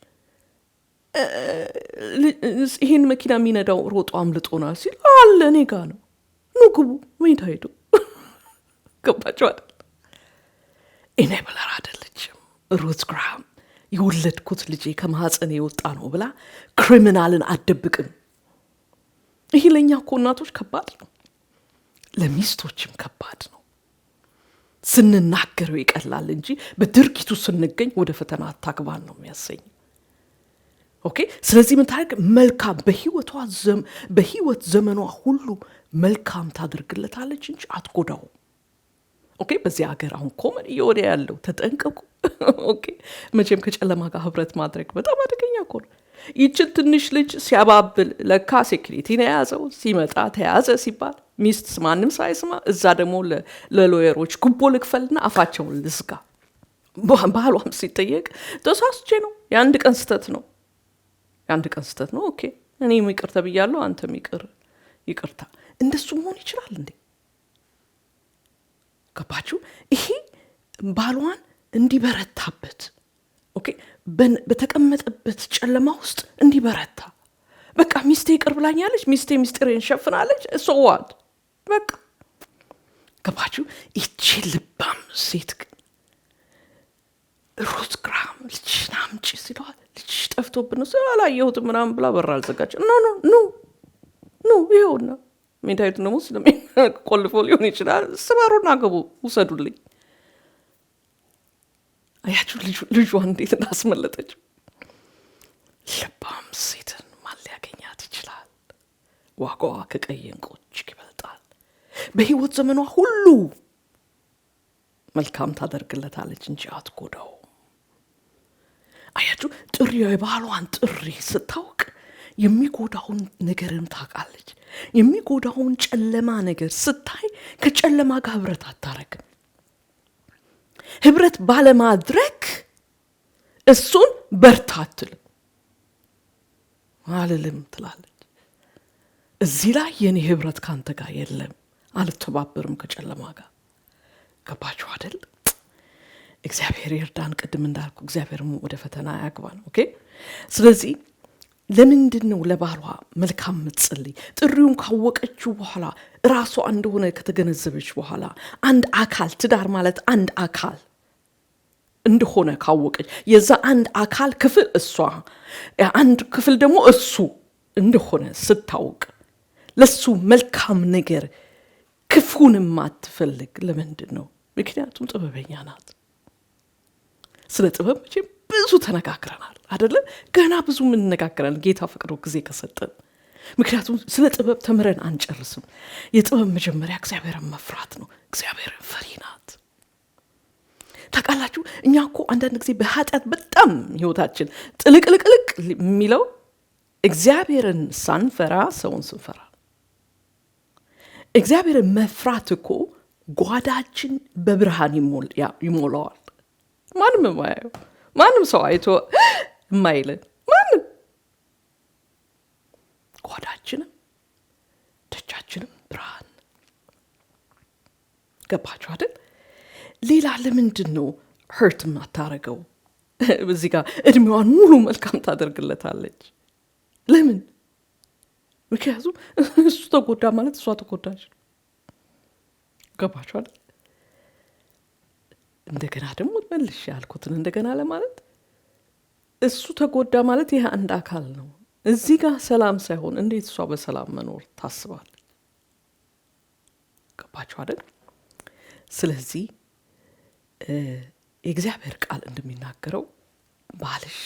ይህን መኪና የሚነዳው ሮጦ አምልጦናል ሲል አለ እኔ ጋ ነው፣ ኑ ግቡ፣ ምን ታሄዱ። ገባቸው አይደል? ኢኔብለር አይደለችም ሩት ግርሃም። የወለድኩት ልጄ ከማህፀን የወጣ ነው ብላ ክሪሚናልን አደብቅም። ይህ ለእኛ እኮ እናቶች ከባድ ነው፣ ለሚስቶችም ከባድ ነው። ስንናገረው ይቀላል እንጂ በድርጊቱ ስንገኝ ወደ ፈተና አታግባን ነው የሚያሰኝ። ኦኬ ስለዚህ ምን ታደርግ? መልካም በህይወት ዘመኗ ሁሉ መልካም ታደርግለታለች እንጂ አትጎዳው። ኦኬ በዚህ ሀገር አሁን ኮመን እየወደ ያለው ተጠንቀቁ። ኦኬ መቼም ከጨለማ ጋር ህብረት ማድረግ በጣም አደገኛ እኮ ነው። ይችን ትንሽ ልጅ ሲያባብል ለካ ሴኩሪቲ ነው የያዘው። ሲመጣ ተያዘ ሲባል ሚስት ማንም ሳይስማ፣ እዛ ደግሞ ለሎየሮች ጉቦ ልክፈልና አፋቸውን ልዝጋ። ባሏም ሲጠየቅ ተሳስቼ ነው፣ የአንድ ቀን ስተት ነው። ኦኬ እኔም ይቅር ተብያለሁ፣ አንተም ይቅርታ። እንደሱ መሆን ይችላል እንዴ? ገባችሁ? ይሄ ባሏን እንዲበረታበት፣ ኦኬ በተቀመጠበት ጨለማ ውስጥ እንዲበረታ። በቃ ሚስቴ ይቅር ብላኛለች፣ ሚስቴ ሚስጥሬን ሸፍናለች፣ እሷዋል በቃ። ገባችሁ? ይቺ ልባም ሴት ግን ሩት ግርሃም ልጅሽን አምጪ ሲለዋል፣ ልጅሽ ጠፍቶብን ነው ስላላየሁትም ምናምን ብላ በር አልዘጋች። ኖ ይኸውና ሜዳይቱ ደግሞ ስለሚቆልፎ ሊሆን ይችላል፣ ስበሩና ገቡ ውሰዱልኝ። አያችሁ ልጇን እንዴት እንዳስመለጠችው። ልባም ሴትን ማን ሊያገኛት ይችላል? ዋጋዋ ከቀይ ዕንቁ እጅግ ይበልጣል። በህይወት ዘመኗ ሁሉ መልካም ታደርግለታለች እንጂ አትጎዳው። አያችሁ ጥሪው የባሏን ጥሪ ስታውቅ የሚጎዳውን ነገርን ታውቃለች። የሚጎዳውን ጨለማ ነገር ስታይ ከጨለማ ጋር ህብረት አታረግም። ህብረት ባለማድረግ እሱን በርታ አትልም። አልልም ትላለች። እዚህ ላይ የኔ ህብረት ካንተ ጋር የለም፣ አልተባበርም ከጨለማ ጋር። ገባችሁ አይደል? እግዚአብሔር ይርዳን። ቅድም እንዳልኩ እግዚአብሔርም ወደ ፈተና ያግባን። ኦኬ። ስለዚህ ለምንድን ነው ለባሏ መልካም ምትጸልይ? ጥሪውን ካወቀችው በኋላ ራሷ እንደሆነ ከተገነዘበች በኋላ አንድ አካል፣ ትዳር ማለት አንድ አካል እንደሆነ ካወቀች፣ የዛ አንድ አካል ክፍል እሷ፣ አንድ ክፍል ደግሞ እሱ እንደሆነ ስታውቅ ለሱ መልካም ነገር ክፉን ማትፈልግ ለምንድን ነው? ምክንያቱም ጥበበኛ ናት። ስለ ጥበብ መቼም ብዙ ተነጋግረናል አይደለ? ገና ብዙ እንነጋገራለን ጌታ ፈቅዶ ጊዜ ከሰጠን። ምክንያቱም ስለ ጥበብ ተምረን አንጨርስም። የጥበብ መጀመሪያ እግዚአብሔርን መፍራት ነው። እግዚአብሔርን ፈሪ ናት። ታውቃላችሁ፣ እኛ እኮ አንዳንድ ጊዜ በኃጢአት በጣም ህይወታችን ጥልቅልቅልቅ የሚለው እግዚአብሔርን ሳንፈራ ሰውን ስንፈራ። እግዚአብሔርን መፍራት እኮ ጓዳችን በብርሃን ይሞላዋል። ማንም የማያየው፣ ማንም ሰው አይቶ የማይለን፣ ማንም ጓዳችንም ደጃችንም ብርሃን። ገባችሁ አይደል? ሌላ ለምንድን ነው ሀርት ማታረገው? በዚህ ጋር እድሜዋን ሙሉ መልካም ታደርግለታለች። ለምን? ምክንያቱም እሱ ተጎዳ ማለት እሷ ተጎዳች። ገባችሁ አይደል? እንደገና ደግሞ መልሽ ያልኩትን እንደገና ለማለት እሱ ተጎዳ ማለት ይህ አንድ አካል ነው። እዚህ ጋር ሰላም ሳይሆን እንዴት እሷ በሰላም መኖር ታስባለች? ገባችሁ አይደል? ስለዚህ የእግዚአብሔር ቃል እንደሚናገረው ባልሽ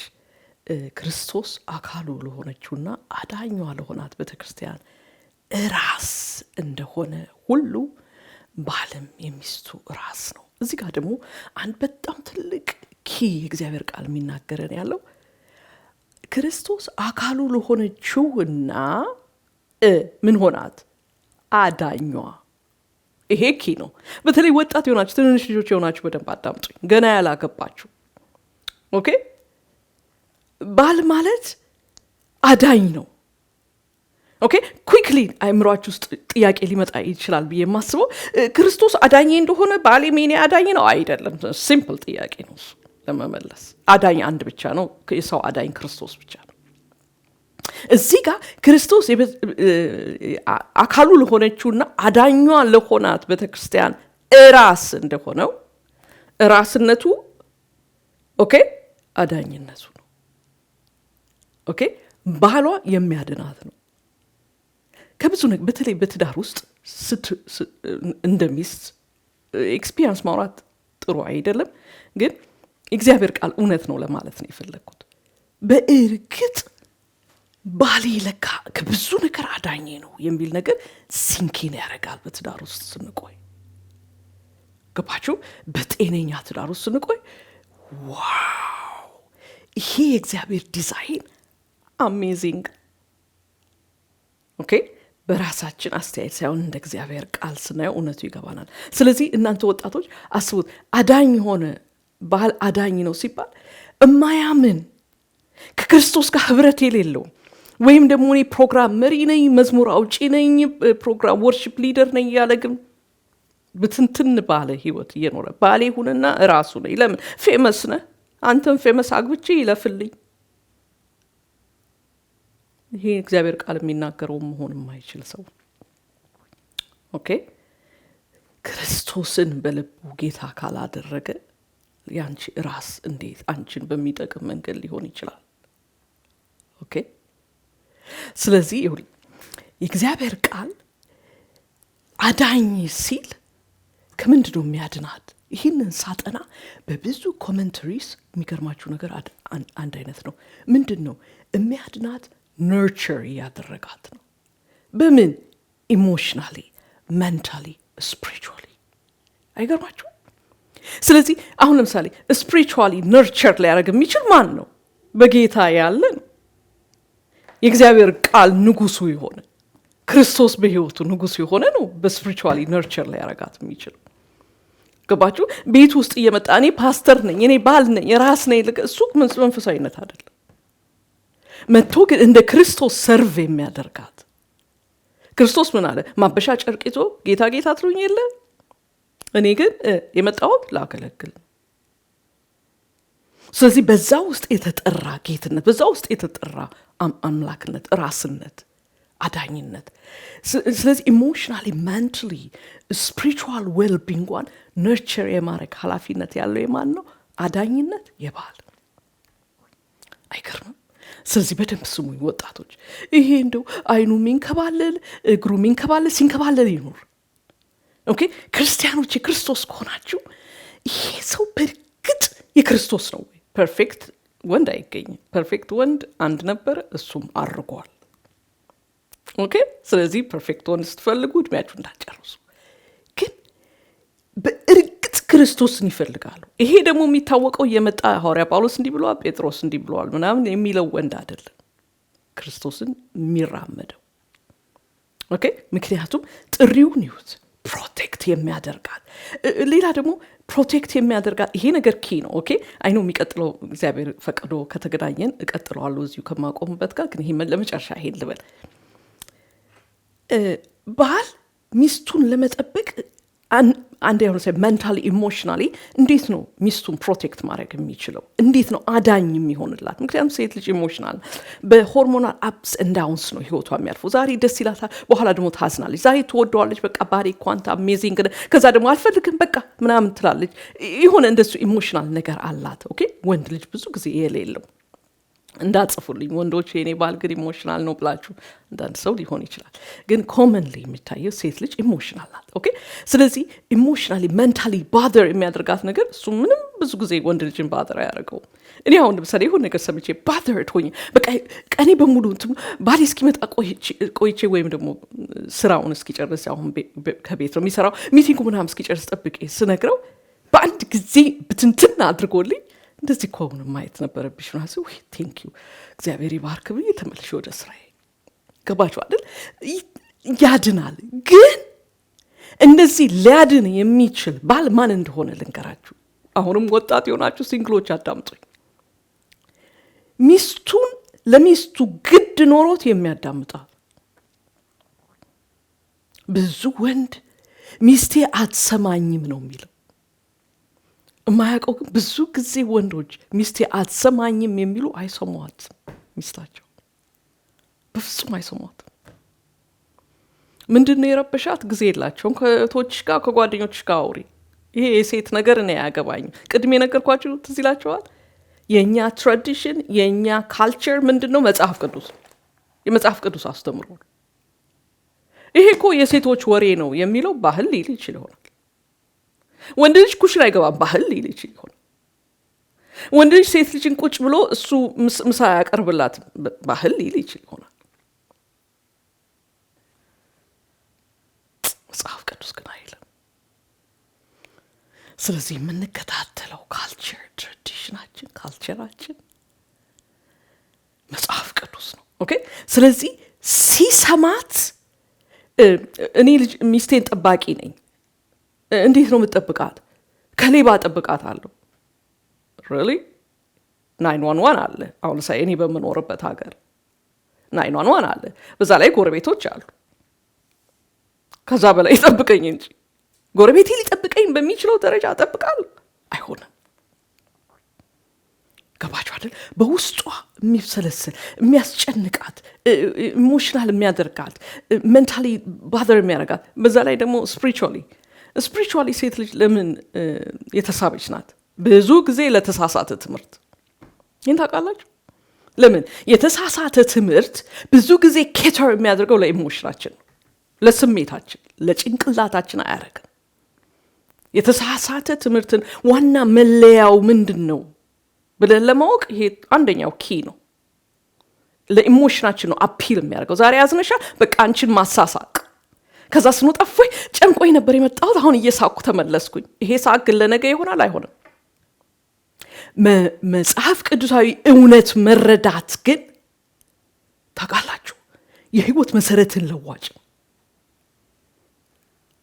ክርስቶስ አካሉ ለሆነችውና አዳኟ ለሆናት ቤተክርስቲያን ራስ እንደሆነ ሁሉ ባልም የሚስቱ ራስ ነው። እዚህ ጋር ደግሞ አንድ በጣም ትልቅ የእግዚአብሔር ቃል የሚናገረን ያለው ክርስቶስ አካሉ ለሆነችውና ምን ሆናት? አዳኟ። ይሄ ነው። በተለይ ወጣት የሆናችሁ ትንንሽ ልጆች የሆናችሁ በደንብ አዳምጡኝ። ገና ያላገባችሁ ኦኬ። ባል ማለት አዳኝ ነው። ኦኬ። ኩዊክሊ አይምሯችሁ ውስጥ ጥያቄ ሊመጣ ይችላል ብዬ የማስበው ክርስቶስ አዳኝ እንደሆነ ባሌ ሜኔ አዳኝ ነው አይደለም። ሲምፕል ጥያቄ ነው እሱ ለመመለስ። አዳኝ አንድ ብቻ ነው። የሰው አዳኝ ክርስቶስ ብቻ ነው። እዚህ ጋር ክርስቶስ አካሉ ለሆነችውና አዳኟ ለሆናት ቤተክርስቲያን ራስ እንደሆነው ራስነቱ ኦኬ፣ አዳኝነቱ ነው። ኦኬ። ባሏ የሚያድናት ነው ከብዙ ነገር። በተለይ በትዳር ውስጥ እንደሚስት ኤክስፒሪየንስ ማውራት ጥሩ አይደለም፣ ግን እግዚአብሔር ቃል እውነት ነው ለማለት ነው የፈለግኩት። በእርግጥ ባሌ ለካ ከብዙ ነገር አዳኜ ነው የሚል ነገር ሲንኪን ያደርጋል በትዳር ውስጥ ስንቆይ። ገባችሁ? በጤነኛ ትዳር ውስጥ ስንቆይ ዋው ይሄ የእግዚአብሔር ዲዛይን አሜዚንግ። ኦኬ። በራሳችን አስተያየት ሳይሆን እንደ እግዚአብሔር ቃል ስናየው እውነቱ ይገባናል። ስለዚህ እናንተ ወጣቶች አስቡት፣ አዳኝ ሆነ ባል አዳኝ ነው ሲባል እማያምን ከክርስቶስ ጋር ህብረት የሌለው ወይም ደግሞ እኔ ፕሮግራም መሪ ነኝ፣ መዝሙር አውጪ ነኝ፣ ፕሮግራም ወርሺፕ ሊደር ነኝ ያለ ግን ብትንትን ባለ ህይወት እየኖረ ባሌ ሁንና ራሱ ነኝ። ለምን ፌመስ ነህ? አንተም ፌመስ አግብቼ ይለፍልኝ። ይሄ እግዚአብሔር ቃል የሚናገረው መሆን የማይችል ሰው ኦኬ። ክርስቶስን በልቡ ጌታ ካላደረገ ያንቺ ራስ እንዴት አንቺን በሚጠቅም መንገድ ሊሆን ይችላል? ኦኬ። ስለዚህ የእግዚአብሔር ቃል አዳኝ ሲል ከምንድን ነው የሚያድናት? ይህንን ሳጠና በብዙ ኮሜንተሪስ የሚገርማችሁ ነገር አንድ አይነት ነው። ምንድን ነው የሚያድናት? ነርቸር ያደረጋት ነው። በምን? ኢሞሽናሊ፣ ሜንታሊ፣ ስፒሪቹዋሊ። አይገርማችሁ? ስለዚህ አሁን ለምሳሌ ስፒሪቹዋሊ ነርቸር ሊያደርግ የሚችል ማን ነው? በጌታ ያለ ነው። የእግዚአብሔር ቃል ንጉሱ የሆነ ክርስቶስ በህይወቱ ንጉሱ የሆነ ነው በስፒሪቹዋሊ ነርቸር ሊያደርጋት የሚችል። ገባችሁ? ቤት ውስጥ እየመጣ እኔ ፓስተር ነኝ፣ እኔ ባል ነኝ፣ ራስ ነኝ፣ እሱ መንፈሳዊነት አይደለም። መጥቶ ግን እንደ ክርስቶስ ሰርቭ የሚያደርጋት። ክርስቶስ ምን አለ? ማበሻ ጨርቅ ይዞ ጌታ ጌታ ትሉኝ የለ እኔ ግን የመጣሁት ላገለግል። ስለዚህ በዛ ውስጥ የተጠራ ጌትነት፣ በዛ ውስጥ የተጠራ አምላክነት፣ ራስነት፣ አዳኝነት። ስለዚህ ኢሞሽናሊ ሜንታሊ ስፒሪቹዋል ዌልቢንጓን ነርቸር የማድረግ ኃላፊነት ያለው የማን ነው? አዳኝነት የባል። አይገርምም? ስለዚህ በደንብ ስሙኝ ወጣቶች። ይሄ እንደው አይኑ ሚንከባለል እግሩ ሚንከባለል ሲንከባለል ይኖር። ኦኬ ክርስቲያኖች የክርስቶስ ከሆናችሁ ይሄ ሰው በእርግጥ የክርስቶስ ነው ወይ? ፐርፌክት ወንድ አይገኝም። ፐርፌክት ወንድ አንድ ነበር፣ እሱም አርጓል። ኦኬ ስለዚህ ፐርፌክት ወንድ ስትፈልጉ እድሜያችሁ እንዳትጨርሱ። ግን በእርግጥ ክርስቶስን ይፈልጋሉ። ይሄ ደግሞ የሚታወቀው የመጣ ሐዋርያ ጳውሎስ እንዲህ ብሏል፣ ጴጥሮስ እንዲህ ብሏል ምናምን የሚለው ወንድ አይደለም ክርስቶስን የሚራመደው። ኦኬ ምክንያቱም ጥሪውን ይሁት ፕሮቴክት የሚያደርጋት። ሌላ ደግሞ ፕሮቴክት የሚያደርጋት ይሄ ነገር ኪ ነው። ኦኬ አይኖ የሚቀጥለው እግዚአብሔር ፈቅዶ ከተገናኘን እቀጥለዋለሁ እዚሁ ከማቆምበት ጋር። ግን ይሄ ለመጨረሻ ይሄን ልበል። ባል ሚስቱን ለመጠበቅ አንድ ያው ነው ሜንታሊ ኢሞሽናሊ እንዴት ነው ሚስቱን ፕሮቴክት ማድረግ የሚችለው? እንዴት ነው አዳኝ የሚሆንላት? ምክንያቱም ሴት ልጅ ኢሞሽናል በሆርሞናል አፕስ ኤንድ ዳውንስ ነው ህይወቷ የሚያልፈው። ዛሬ ደስ ይላታል፣ በኋላ ደግሞ ታዝናለች። ዛሬ ትወደዋለች፣ በቃ ባሪ ኳንታ አሜዚንግ፣ ከዛ ደግሞ አልፈልግም በቃ ምናምን ትላለች። የሆነ እንደሱ ኢሞሽናል ነገር አላት። ኦኬ ወንድ ልጅ ብዙ ጊዜ የሌለው እንዳጽፉልኝ ወንዶች የኔ ባል ግን ኢሞሽናል ነው ብላችሁ አንዳንድ ሰው ሊሆን ይችላል። ግን ኮመንሊ የሚታየው ሴት ልጅ ኢሞሽናል ናት። ኦኬ ስለዚህ ኢሞሽናሊ ሜንታሊ ባደር የሚያደርጋት ነገር እሱ ምንም ብዙ ጊዜ ወንድ ልጅን ባደር አያደርገው። እኔ አሁን ለምሳሌ ይሁን ነገር ሰምቼ ባደር ሆኜ በቃ ቀኔ በሙሉ ባሌ እስኪመጣ ቆይቼ ወይም ደግሞ ስራውን እስኪጨርስ አሁን ከቤት ነው የሚሰራው ሚቲንጉ ምናምን እስኪጨርስ ጠብቄ ስነግረው በአንድ ጊዜ ብትንትን አድርጎልኝ እንደዚህ ከሆነ ማየት ነበረብሽ ነው አሰው ቴንክ ዩ እግዚአብሔር ይባርክ ብዬ ተመልሼ ወደ ስራዬ ገባችሁ አይደል? ያድናል። ግን እንደዚህ ሊያድን የሚችል ባል ማን እንደሆነ ልንገራችሁ። አሁንም ወጣት የሆናችሁ ሲንግሎች አዳምጡኝ። ሚስቱን ለሚስቱ ግድ ኖሮት የሚያዳምጣት። ብዙ ወንድ ሚስቴ አትሰማኝም ነው የሚለው። የማያውቀው ግን ብዙ ጊዜ ወንዶች ሚስቴ አትሰማኝም የሚሉ አይሰሟትም። ሚስታቸው በፍጹም አይሰሟትም። ምንድነው የረበሻት? ጊዜ የላቸውም። ከቶችሽ ጋር ከጓደኞችሽ ጋር አውሪ። ይሄ የሴት ነገር እኔ አያገባኝም። ቅድሜ ነገርኳችሁ ትዝ ይላችኋል። የኛ ትራዲሽን የኛ ካልቸር ምንድነው? መጽሐፍ ቅዱስ የመጽሐፍ ቅዱስ አስተምሮ ነው። ይሄ እኮ የሴቶች ወሬ ነው የሚለው ባህል ሊል ይችል ይሆናል። ወንድ ልጅ ኩሽና አይገባም ባህል ሊል ይችል ይሆናል። ወንድ ልጅ ሴት ልጅን ቁጭ ብሎ እሱ ምሳ ያቀርብላት ባህል ሊል ይችል ይሆናል። መጽሐፍ ቅዱስ ግን አይልም። ስለዚህ የምንከታተለው ካልቸር ትራዲሽናችን ካልቸራችን መጽሐፍ ቅዱስ ነው። ኦኬ ስለዚህ ሲሰማት እኔ ልጅ ሚስቴን ጠባቂ ነኝ። እንዴት ነው የምትጠብቃት? ከሌባ ጠብቃት አለው። ሪሊ 911 አለ። አሁን ሳይ እኔ በምኖርበት ሀገር 911 አለ። በዛ ላይ ጎረቤቶች አሉ። ከዛ በላይ ጠብቀኝ እንጂ ጎረቤቴ ሊጠብቀኝ በሚችለው ደረጃ ጠብቃለሁ አይሆንም። ገባችሁ አይደል? በውስጧ የሚሰለስል የሚያስጨንቃት ኢሞሽናል የሚያደርጋት ሜንታሊ ባደር የሚያደርጋት በዛ ላይ ደግሞ ስፒሪቹዋሊ ሴት ልጅ ለምን የተሳበች ናት? ብዙ ጊዜ ለተሳሳተ ትምህርት። ይህን ታውቃላችሁ? ለምን የተሳሳተ ትምህርት ብዙ ጊዜ ኬተር የሚያደርገው ለኢሞሽናችን ነው፣ ለስሜታችን፣ ለጭንቅላታችን አያረግም። የተሳሳተ ትምህርትን ዋና መለያው ምንድን ነው ብለን ለማወቅ ይሄ አንደኛው ኪ ነው። ለኢሞሽናችን ነው አፒል የሚያደርገው። ዛሬ ያዝነሻል፣ በቃ አንቺን ማሳሳቅ። ከዛ ስንወጣ ወይ ጨንቆኝ ነበር የመጣሁት፣ አሁን እየሳኩ ተመለስኩኝ። ይሄ ሳቅ ግን ለነገ ይሆናል አይሆንም። መጽሐፍ ቅዱሳዊ እውነት መረዳት ግን ታውቃላችሁ የህይወት መሰረትን ለዋጭ።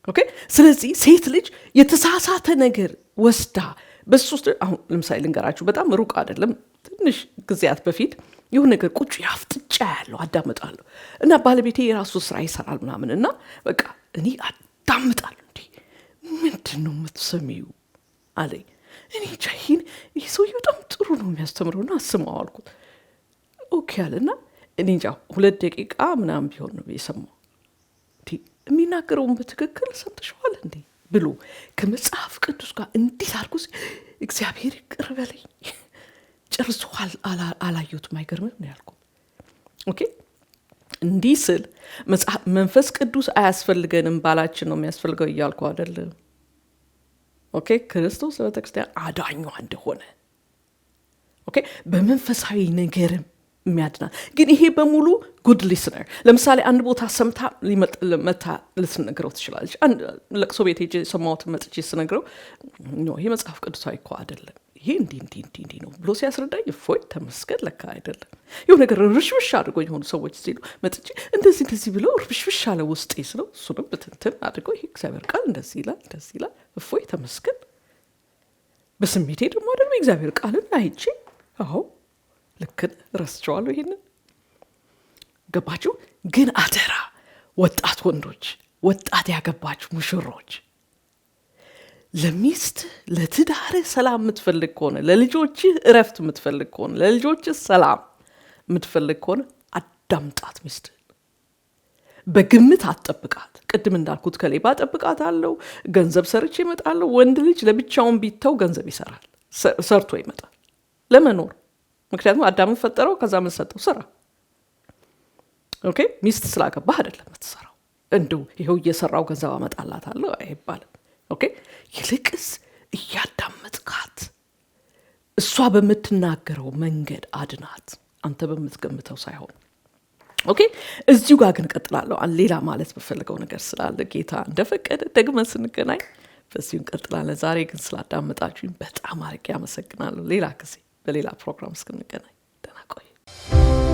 ኦኬ ስለዚህ ሴት ልጅ የተሳሳተ ነገር ወስዳ በሱ አሁን ለምሳሌ ልንገራችሁ፣ በጣም ሩቅ አይደለም፣ ትንሽ ጊዜያት በፊት ይሁን ነገር ቁጭ ያፍጥጫ ያለው አዳምጣለሁ እና ባለቤቴ የራሱ ስራ ይሰራል ምናምን እና በቃ እኔ አዳምጣለሁ። እንዴ ምንድነው የምትሰሚው አለኝ። እኔ ጃሂን ይህ ሰውዬ በጣም ጥሩ ነው የሚያስተምረውና አስማው አልኩት። ኦኬ አለና እኔ እንጃ 2 ደቂቃ ምናምን ቢሆን ነው የሰማው። እንዴ የሚናገረውን በትክክል ሰምተሽዋል እንዴ ብሎ ከመጽሐፍ ቅዱስ ጋር እንዴት አድርጎ እግዚአብሔር ይቅር በለኝ ጨርሶ አላየሁትም። አይገርምም ነው ያልኩት። ኦኬ እንዲህ ስል መንፈስ ቅዱስ አያስፈልገንም ባላችን ነው የሚያስፈልገው እያልኩ አይደለም። ኦኬ ክርስቶስ በቤተክርስቲያን አዳኟ እንደሆነ ኦኬ በመንፈሳዊ ነገርም የሚያድና ግን ይሄ በሙሉ ጉድ ሊስነር። ለምሳሌ አንድ ቦታ ሰምታ መታ ልትነግረው ትችላለች። አንድ ለቅሶ ቤት ሄጄ ሰማሁትን መጥቼ ስነግረው ነው ይሄ መጽሐፍ ቅዱሳዊ እኮ አይደለም ይሄ እንዲህ ነው ብሎ ሲያስረዳኝ እፎይ ተመስገን ለካ አይደለም ይሁን ነገር ርሽብሽ አድርጎኝ የሆኑ ሰዎች ሲሉ መጥቼ እንደዚህ ብለው ርሽብሽ አለ ውስጤ ስለው እሱንም በትንትን አድርገው ይሄ እግዚአብሔር ቃል እንደዚህ ይላል እፎይ ተመስገን። በስሜቴ ደግሞ አይደለም እግዚአብሔር ቃልን አይቼ አዎ ልክን ረስቸዋለሁ። ይሄንን ገባችሁ? ግን አደራ ወጣት ወንዶች፣ ወጣት ያገባችሁ ሙሽሮች ለሚስት ለትዳር ሰላም የምትፈልግ ከሆነ ለልጆችህ እረፍት የምትፈልግ ከሆነ ለልጆችህ ሰላም የምትፈልግ ከሆነ አዳምጣት። ሚስት በግምት አትጠብቃት። ቅድም እንዳልኩት ከሌባ ጠብቃት አለው ገንዘብ ሰርቼ እመጣለሁ። ወንድ ልጅ ለብቻውን ቢተው ገንዘብ ይሰራል፣ ሰርቶ ይመጣል ለመኖር። ምክንያቱም አዳምን ፈጠረው ከዛ ምን ሰጠው? ስራ። ኦኬ ሚስት ስላገባህ አይደለም የምትሰራው። እንደው ይሄው እየሰራው ገንዘብ አመጣላታለሁ አይባልም። ኦኬ ይልቅስ እያዳመጥካት እሷ በምትናገረው መንገድ አድናት፣ አንተ በምትገምተው ሳይሆን። ኦኬ እዚሁ ጋር ግን ቀጥላለሁ። ሌላ ማለት በፈልገው ነገር ስላለ ጌታ እንደፈቀደ ደግመን ስንገናኝ በዚሁ እንቀጥላለን። ዛሬ ግን ስላዳመጣችሁኝ በጣም አርቄ አመሰግናለሁ። ሌላ ጊዜ በሌላ ፕሮግራም እስክንገናኝ ደህና ቆዩ።